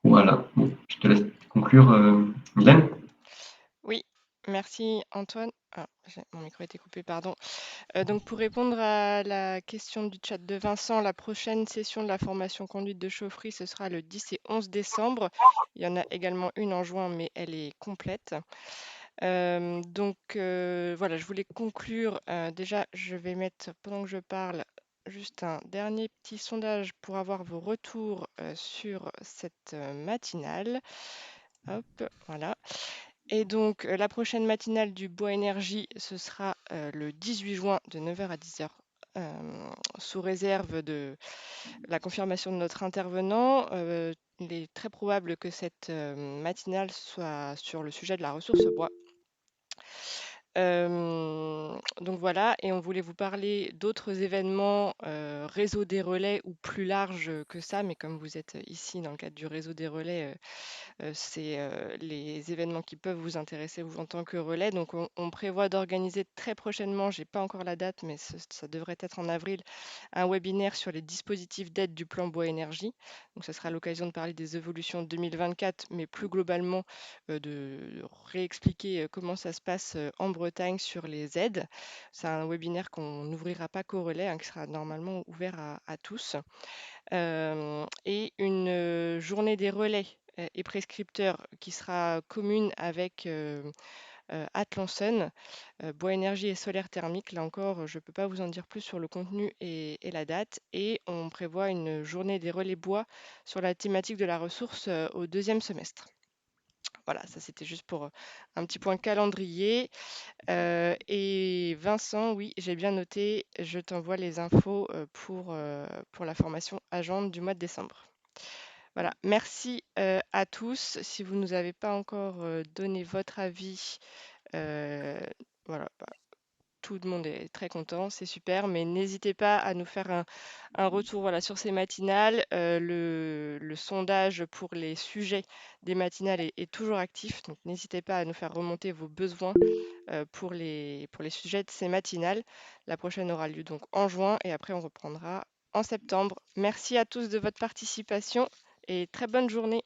Voilà, bon, je te laisse conclure, Mylène. Oui, merci Antoine. Ah, mon micro a été coupé, pardon. Donc pour répondre à la question du chat de Vincent, la prochaine session de la formation conduite de chaufferie, ce sera le 10 et 11 décembre. Il y en a également une en juin, mais elle est complète. Voilà, je voulais conclure. Déjà, je vais mettre, pendant que je parle, juste un dernier petit sondage pour avoir vos retours sur cette matinale. Hop, voilà. Et donc, la prochaine matinale du Bois Énergie, ce sera le 18 juin de 9h à 10h, sous réserve de la confirmation de notre intervenant. Il est très probable que cette matinale soit sur le sujet de la ressource bois. Donc voilà, et on voulait vous parler d'autres événements, réseau des relais ou plus large que ça, mais comme vous êtes ici dans le cadre du réseau des relais, c'est les événements qui peuvent vous intéresser vous en tant que relais. Donc on prévoit d'organiser très prochainement, j'ai pas encore la date, mais ça devrait être en avril, un webinaire sur les dispositifs d'aide du plan bois énergie. Donc ça sera l'occasion de parler des évolutions 2024, mais plus globalement de réexpliquer comment ça se passe en Bretagne sur les aides. C'est un webinaire qu'on n'ouvrira pas qu'aux relais, hein, qui sera normalement ouvert à tous. Et une journée des relais et prescripteurs qui sera commune avec Atlanson, Bois Énergie et Solaire Thermique. Là encore, je ne peux pas vous en dire plus sur le contenu et la date. Et on prévoit une journée des relais bois sur la thématique de la ressource au deuxième semestre. Voilà, ça c'était juste pour un petit point calendrier. Et Vincent, oui, j'ai bien noté, je t'envoie les infos pour la formation agente du mois de décembre. Voilà, merci à tous. Si vous ne nous avez pas encore donné votre avis, euh, voilà, tout le monde est très content, c'est super, mais n'hésitez pas à nous faire un retour voilà, sur ces matinales. Le sondage pour les sujets des matinales est toujours actif, donc n'hésitez pas à nous faire remonter vos besoins pour les sujets de ces matinales. La prochaine aura lieu donc en juin et après on reprendra en septembre. Merci à tous de votre participation et très bonne journée.